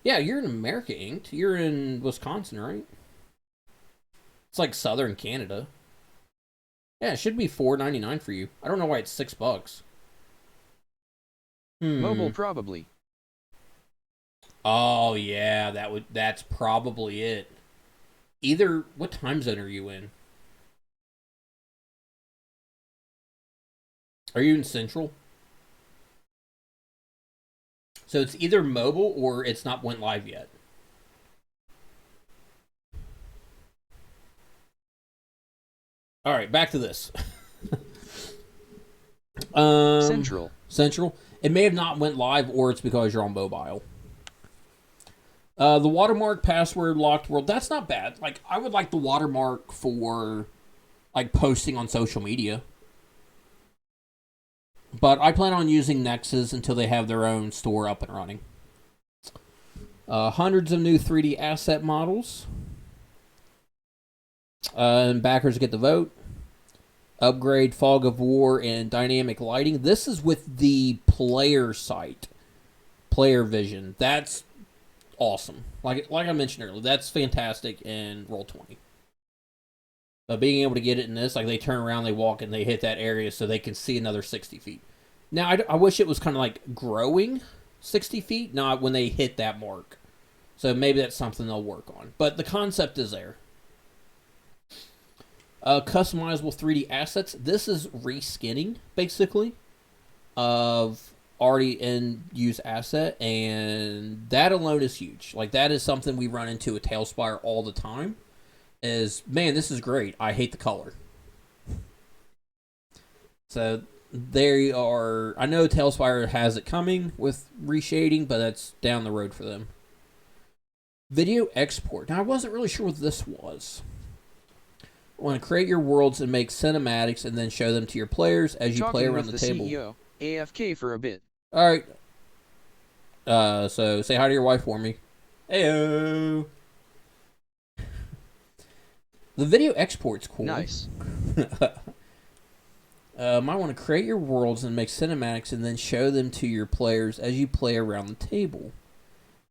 A: you're in America Inked. You're in Wisconsin, right? It's like southern Canada. Yeah, it should be $4.99 for you. I don't know why it's $6.
F: Mobile probably.
A: Oh yeah, that's probably it. Either what time zone are you in? Are you in Central? So it's either mobile or it's not went live yet. All right, back to this.
F: Central.
A: Central. It may have not went live, or it's because you're on mobile. The watermark password locked world. That's not bad. Like, I would like the watermark for like posting on social media. But I plan on using Nexus until they have their own store up and running. Hundreds of new 3D asset models. And backers get the vote. Upgrade Fog of War and dynamic lighting. This is with the player site. Player vision. That's awesome. Like I mentioned earlier, that's fantastic in Roll20. But being able to get it in this, like they turn around, they walk, and they hit that area so they can see another 60 feet. Now, I wish it was kind of like growing 60 feet, not when they hit that mark. So maybe that's something they'll work on. But the concept is there. Customizable 3D assets. This is reskinning, basically, of already in-use asset. And that alone is huge. Like, that is something we run into with Tailspire all the time. Is, man, this is great. I hate the color. So they are. I know Tailspire has it coming with reshading, but that's down the road for them. Video export. Now I wasn't really sure what this was. I want to create your worlds and make cinematics, and then show them to your players as you play around the table.
F: CEO, AFK for a bit.
A: All right. So say hi to your wife for me. Heyo. The video export's cool.
F: Nice.
A: Might want to create your worlds and make cinematics and then show them to your players as you play around the table.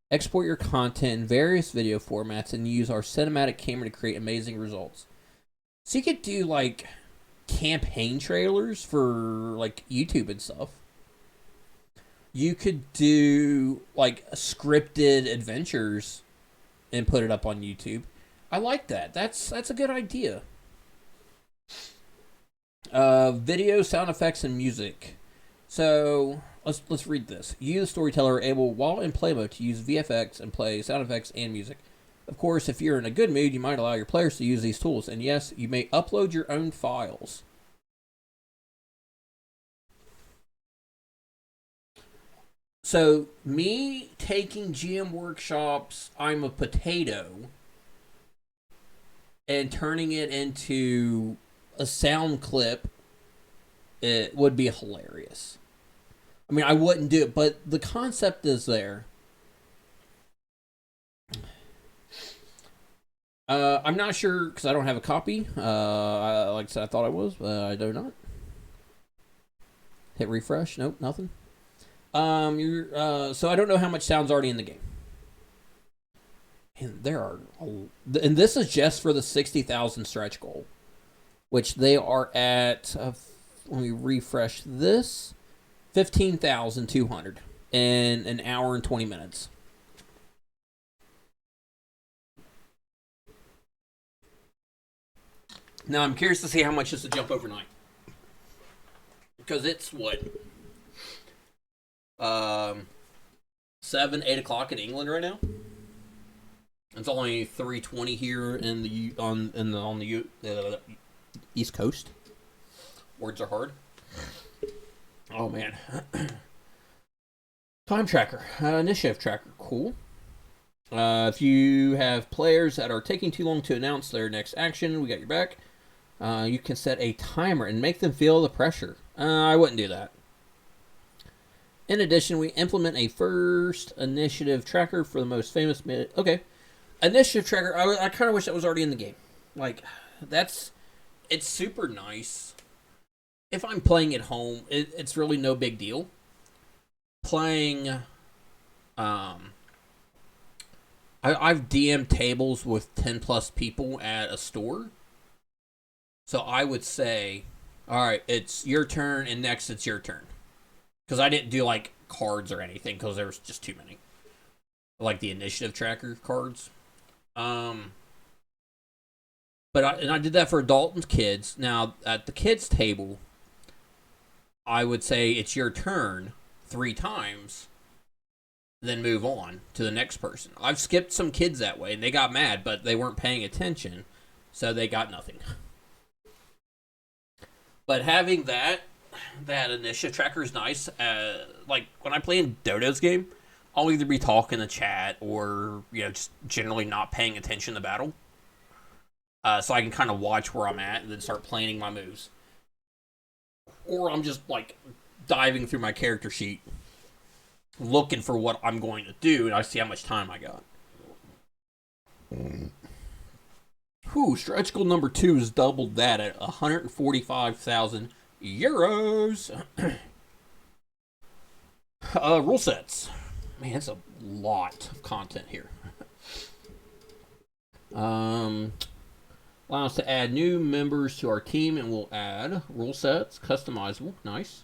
A: Export your content in various video formats and use our cinematic camera to create amazing results. So you could do like campaign trailers for like YouTube and stuff. You could do like scripted adventures and put it up on YouTube. I like that. That's a good idea. Video, sound effects, and music. So let's read this. You, the storyteller, are able, while in play mode, to use VFX and play sound effects and music. Of course, if you're in a good mood, you might allow your players to use these tools. And yes, you may upload your own files. So, me taking GM Workshop's I'm a Potato and turning it into a sound clip, it would be hilarious. I mean, I wouldn't do it, but the concept is there. I'm not sure because I don't have a copy. Like I said, I thought I was, but I do not. Hit refresh. Nope, nothing. So I don't know how much sound's already in the game. And there are, and this is just for the 60,000 stretch goal, which they are at. Let me refresh this. 15,200 in an hour and 20 minutes. Now I'm curious to see how much this will jump overnight, because it's what 7, 8 o'clock in England right now. It's only 3:20 here in the on the East Coast. Words are hard. Oh, man. Time tracker. Initiative tracker. Cool. If you have players that are taking too long to announce their next action, we got your back. You can set a timer and make them feel the pressure. I wouldn't do that. In addition, we implement a first initiative tracker for the most famous minute. Okay. Initiative tracker. I kind of wish that was already in the game. Like, it's super nice. If I'm playing at home, it's really no big deal. Playing, I've DM'd tables with 10 plus people at a store. So I would say, all right, it's your turn, and next it's your turn. Because I didn't do, like, cards or anything, because there was just too many. Like the initiative tracker cards. But I did that for adult and kids. Now, at the kids' table, I would say it's your turn 3 times, then move on to the next person. I've skipped some kids that way, and they got mad, but they weren't paying attention, so they got nothing. But having that initiative tracker is nice. Like, when I play in Dodo's game, I'll either be talking to chat or, just generally not paying attention to battle. So I can kind of watch where I'm at and then start planning my moves. Or I'm just, like, diving through my character sheet, looking for what I'm going to do, and I see how much time I got. Stretch goal number 2 is doubled that at 145,000 euros. Rule sets. Man, it's a lot of content here. Allow us to add new members to our team, and we'll add rule sets, customizable, nice.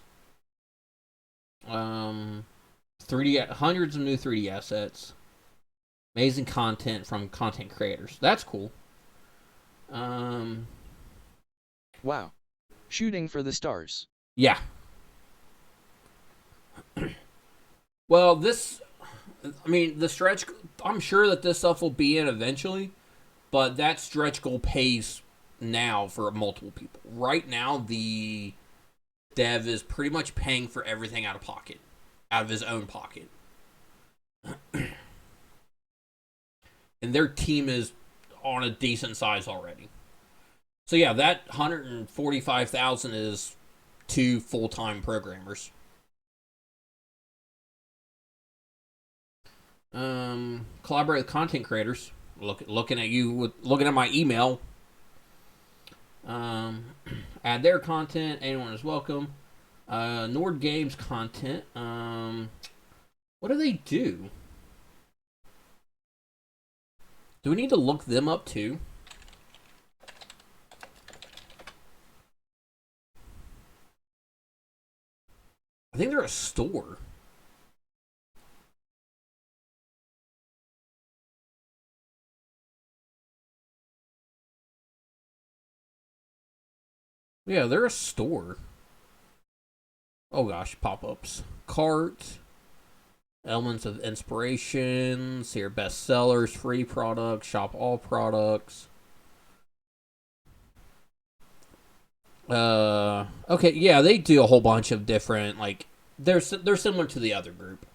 A: 3D, hundreds of new 3D assets, amazing content from content creators. That's cool.
F: Wow. Shooting for the stars.
A: Yeah. Well, the stretch, I'm sure that this stuff will be in eventually, but that stretch goal pays now for multiple people. Right now, the dev is pretty much paying for everything out of his own pocket. And their team is on a decent size already. So yeah, that 145,000 is 2 full-time programmers. Collaborate with content creators. Looking at my email. Add their content. Anyone is welcome. Nord Games content. What do they do? Do we need to look them up too? I think they're a store. Yeah, they're a store. Oh gosh, pop-ups. Cart. Elements of inspiration. See your best sellers, free products, shop all products. Okay, yeah, they do a whole bunch of different, like, they're similar to the other group.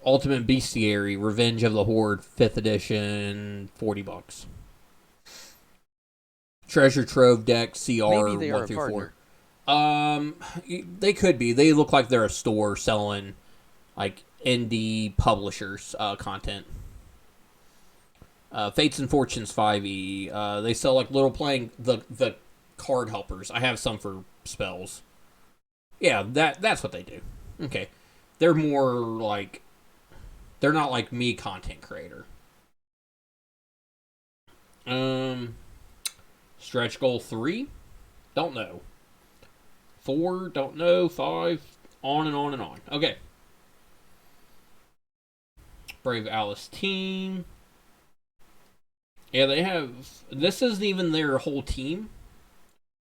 A: Ultimate Bestiary, Revenge of the Horde, 5th edition, $40. Treasure Trove deck, CR,
F: Maybe they
A: 1
F: are a
A: through
F: partner.
A: 4. They could be. They look like they're a store selling, like, indie publishers content. Fates and Fortunes 5e. They sell, like, little playing the card helpers. I have some for spells. Yeah, that's what they do. Okay. They're more like, they're not like me, content creator. Stretch goal 3? Don't know. 4? Don't know. 5? On and on and on. Okay. Brave Alice team. Yeah, they have, this isn't even their whole team.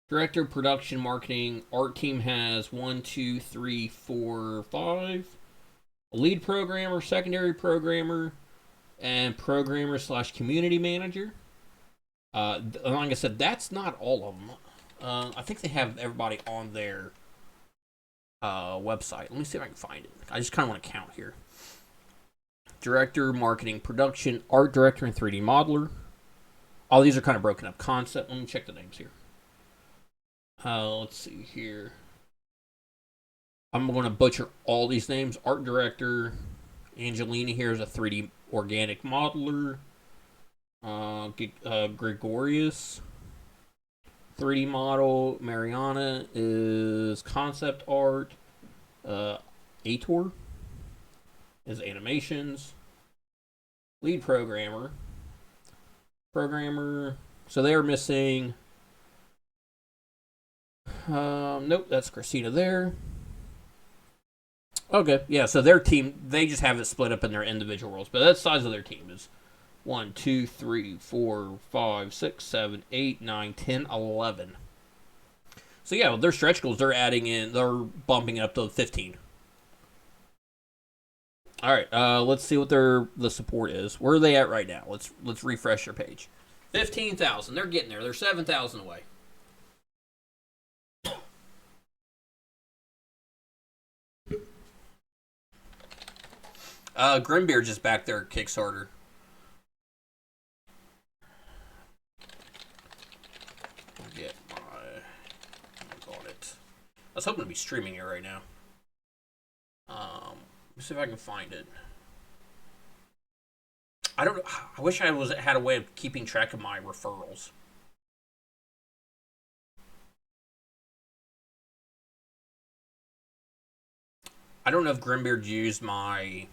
A: Director, production, marketing, art team has 1, 2, 3, 4, 5. A lead programmer, secondary programmer, and programmer / community manager. Like I said, that's not all of them. I think they have everybody on their website. Let me see if I can find it. I just kind of want to count here. Director, marketing, production, art director, and 3D modeler. All these are kind of broken up. Concept. Let me check the names here. Let's see here. I'm going to butcher all these names. Art director. Angelina here is a 3D organic modeler. Gregorius. 3D model. Mariana is concept art. Aitor is animations. Lead programmer. So they're missing. Nope, that's Christina there. Okay, yeah, so their team, they just have it split up in their individual roles. But that size of their team is 1, 2, 3, 4, 5, 6, 7, 8, 9, 10, 11. So yeah, with their stretch goals, they're bumping it up to 15. All right, let's see what the support is. Where are they at right now? Let's refresh their page. 15,000. They're getting there. They're 7,000 away. Grimbeard's just back there at Kickstarter. I'll get my got it. I was hoping to be streaming it right now. Let's see if I can find it. I don't know. I wish I had a way of keeping track of my referrals. I don't know if Grimbeard used my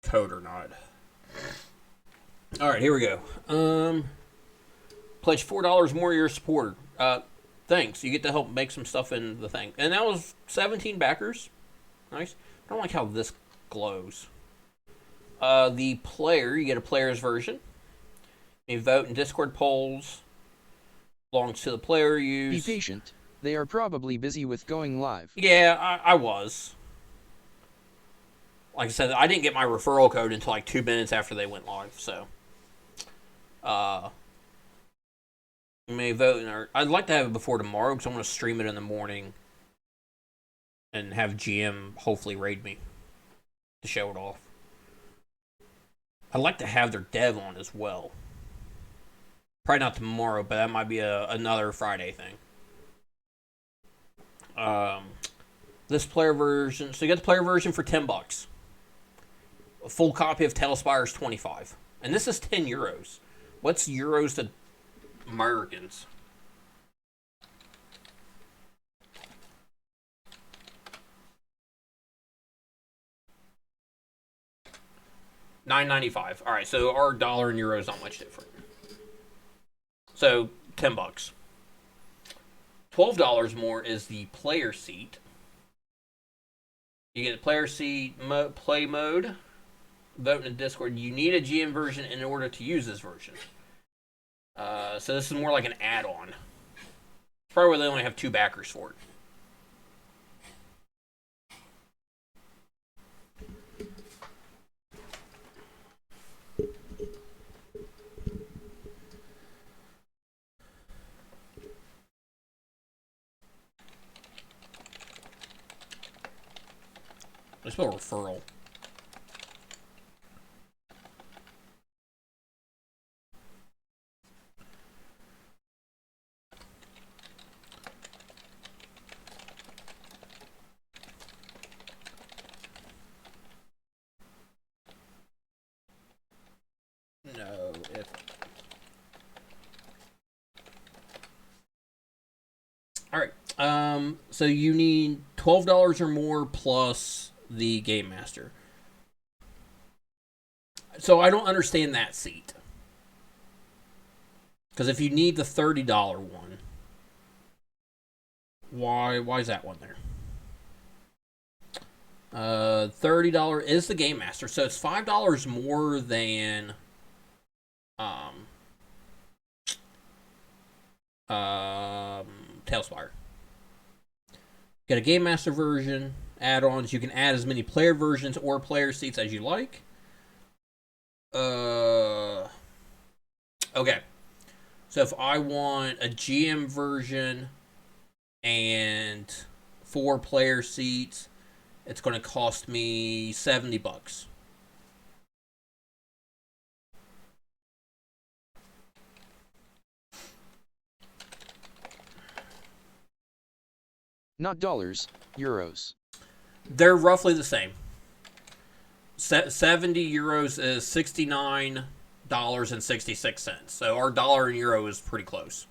A: code or not. All right, here we go. Pledge $4 more. You're a supporter. Thanks. You get to help make some stuff in the thing. And that was 17 backers. Nice. I don't like how this glows. The player, you get a player's version. You vote in Discord polls. Belongs to the player.
F: Be patient. They are probably busy with going live.
A: Yeah, I was. Like I said, I didn't get my referral code until like 2 minutes after they went live, so. You may vote. I'd like to have it before tomorrow because I'm going to stream it in the morning and have GM hopefully raid me to show it off. I'd like to have their dev on as well. Probably not tomorrow, but that might be another Friday thing. This player version. So you get the player version for $10. A full copy of Tailspire is 25, and this is 10 euros. What's euros to Americans? $9.95. All right, so our dollar and euro is not much different. So $10. $12 more is the player seat. You get a player seat, play mode, vote in Discord. You need a GM version in order to use this version. So this is more like an add-on. Probably where they only have 2 backers for it. Let's spell referral. No, if... Alright, so you need $12 or more plus the Game Master. So I don't understand that seat. Because if you need the $30 one, why is that one there? $30 is the Game Master, so it's $5 more than Tailspire. Get a Game Master version, add-ons. You can add as many player versions or player seats as you like. Okay. So if I want a GM version and 4 player seats, it's going to cost me $70.
F: Not dollars, euros.
A: They're roughly the same. 70 euros is $69.66. So our dollar and euro is pretty close.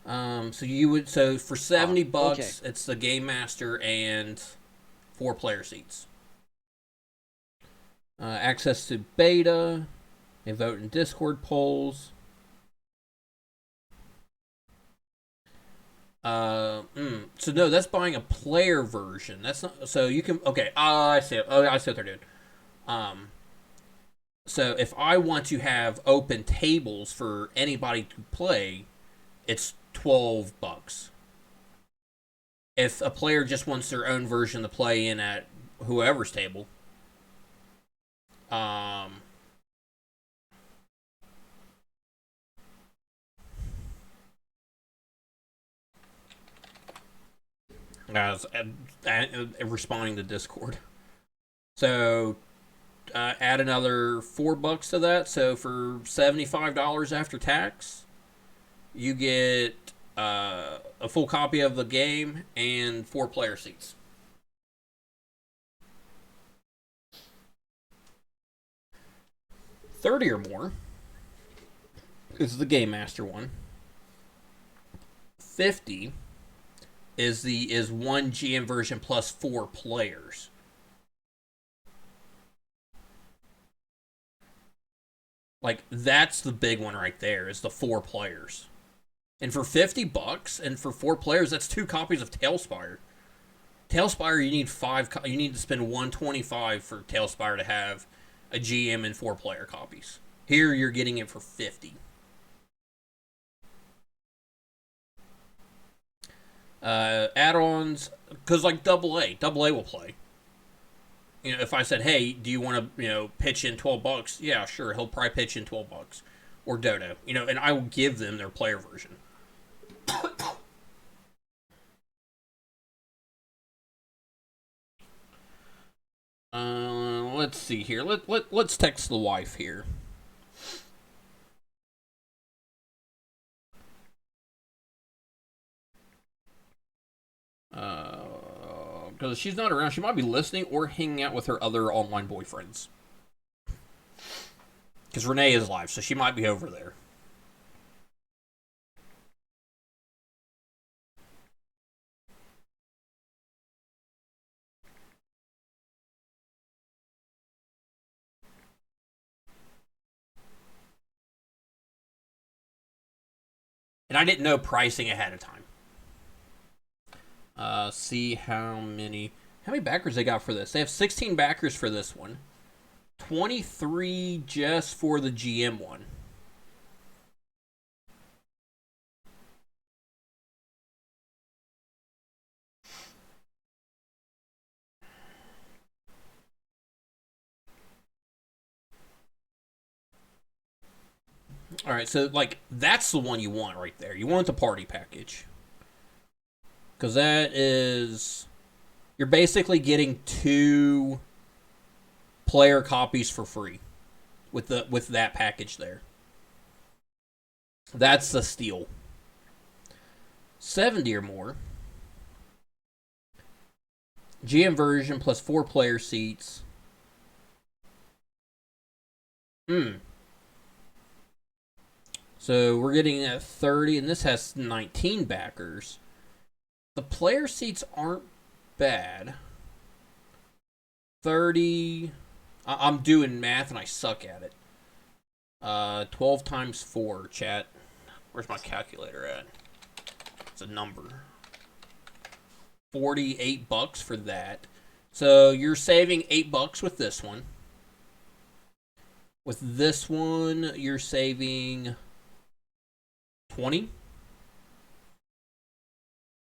A: So for $70,
F: okay.
A: it's the Game Master and 4 player seats. Access to beta, and vote in Discord polls. So no, that's buying a player version. That's not. So you can. Okay. I see. I see what they're doing. So if I want to have open tables for anybody to play, it's $12. If a player just wants their own version to play in at whoever's table, as responding to Discord. So add another $4 to that. So for $75 after tax, you get a full copy of the game and 4 player seats. $30 or more is the Game Master one. $50 is one GM version plus 4 players. Like, that's the big one right there, is the 4 players. And for $50 and for 4 players, that's 2 copies of Tailspire. Tailspire, you need 5. You need to spend $125 for Tailspire to have a GM and 4 player copies. Here, you're getting it for $50. Add-ons, because like AA will play. You know, if I said, hey, do you want to, pitch in $12? Yeah, sure, he'll probably pitch in $12. Or Dodo, and I will give them their player version. Let's see here. Let's text the wife here. Because she's not around. She might be listening or hanging out with her other online boyfriends. Because Renee is live, so she might be over there. And I didn't know pricing ahead of time. See how many backers they got for this. They have 16 backers for this one. 23 just for the GM one. All right, so like that's the one you want right there. You want the party package. Because that is, you're basically getting 2 player copies for free with that package there. That's the steal. 70 or more. GM version plus 4 player seats. So we're getting at 30, and this has 19 backers. The player seats aren't bad. 30. I'm doing math and I suck at it. 12 times 4, chat. Where's my calculator at? It's a number. $48 for that. So you're saving $8 with this one. With this one, you're saving 20.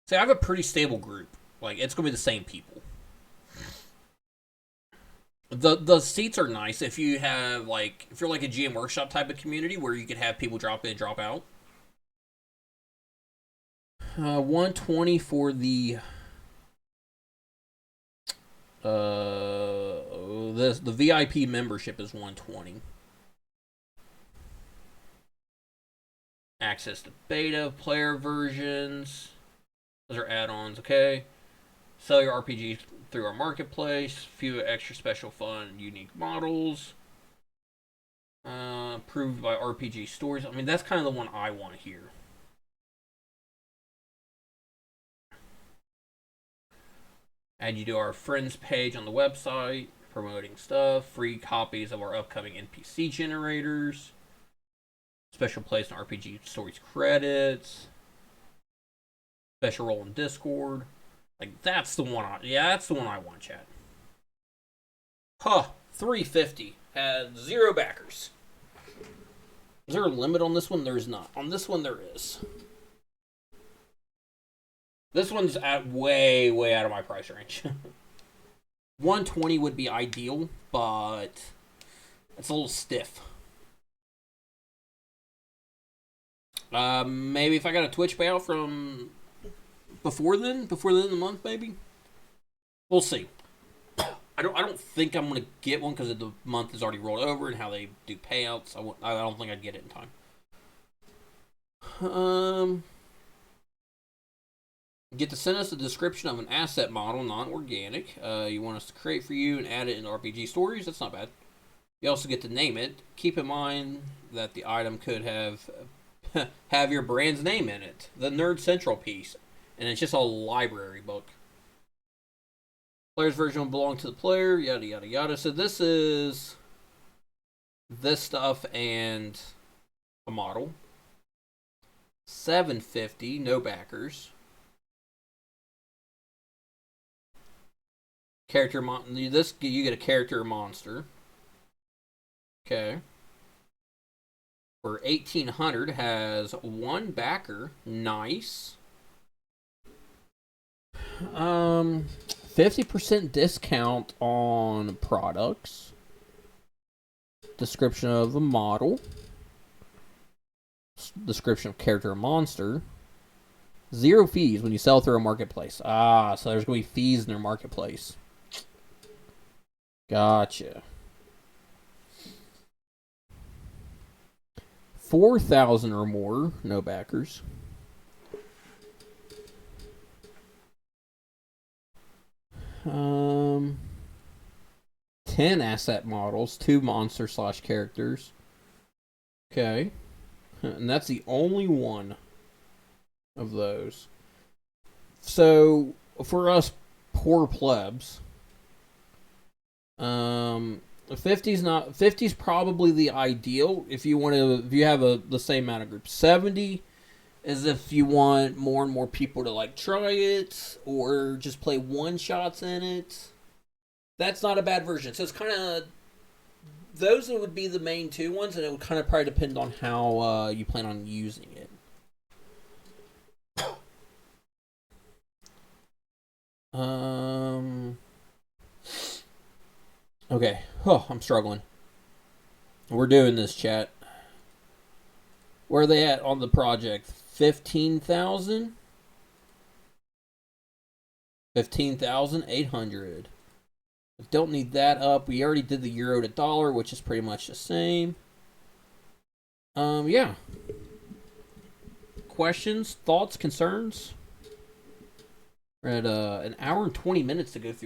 A: See, I have a pretty stable group. Like, it's gonna be the same people. The seats are nice if you have like if you're like a GM workshop type of community where you could have people drop in, drop out. 120 for the the VIP membership is 120. Access to beta player versions. Those are add-ons, okay. Sell your RPG through our marketplace. Few extra special fun, unique models. Approved by RPG Stories. I mean, that's kind of the one I want here. Add you to our friends page on the website, promoting stuff. Free copies of our upcoming NPC generators. Special place in RPG Stories credits. Special role in Discord. Like, that's the one that's the one I want, chat. Huh. 350. Had 0 backers. Is there a limit on this one? There's not. On this one, there is. This one's at way out of my price range. 120 would be ideal, but it's a little stiff. Maybe if I got a Twitch payout from before the end of the month, maybe. We'll see. I don't think I'm gonna get one because the month is already rolled over and how they do payouts. I don't think I'd get it in time. Get to send us a description of an asset model, non-organic. You want us to create for you and add it in RPG Stories. That's not bad. You also get to name it. Keep in mind that the item could have your brand's name in it. The Nerd Central piece. And it's just a library book. Player's version will belong to the player, yada yada yada. So this is this stuff and a model. $750, no backers. Character this you get a character monster. Okay. For $1,800 has 1 backer. Nice. 50% discount on products. Description of a model. Description of character or monster. 0 fees when you sell through a marketplace. So there's going to be fees in their marketplace. Gotcha. 4,000 or more, no backers. Um, 10 asset models, 2 monster / characters. Okay. And that's the only one of those. So, for us poor plebs, 50's probably the ideal if you have the same amount of groups. 70 is if you want more and more people to like try it or just play one shots in it. That's not a bad version. So it's kind of those would be the main 2 ones, and it would kind of probably depend on how you plan on using it. Okay. Oh, I'm struggling. We're doing this, chat. Where are they at on the project? 15,000? 15,800. Don't need that up. We already did the euro to dollar, which is pretty much the same. Yeah. Questions, thoughts, concerns? We're at an hour and 20 minutes to go through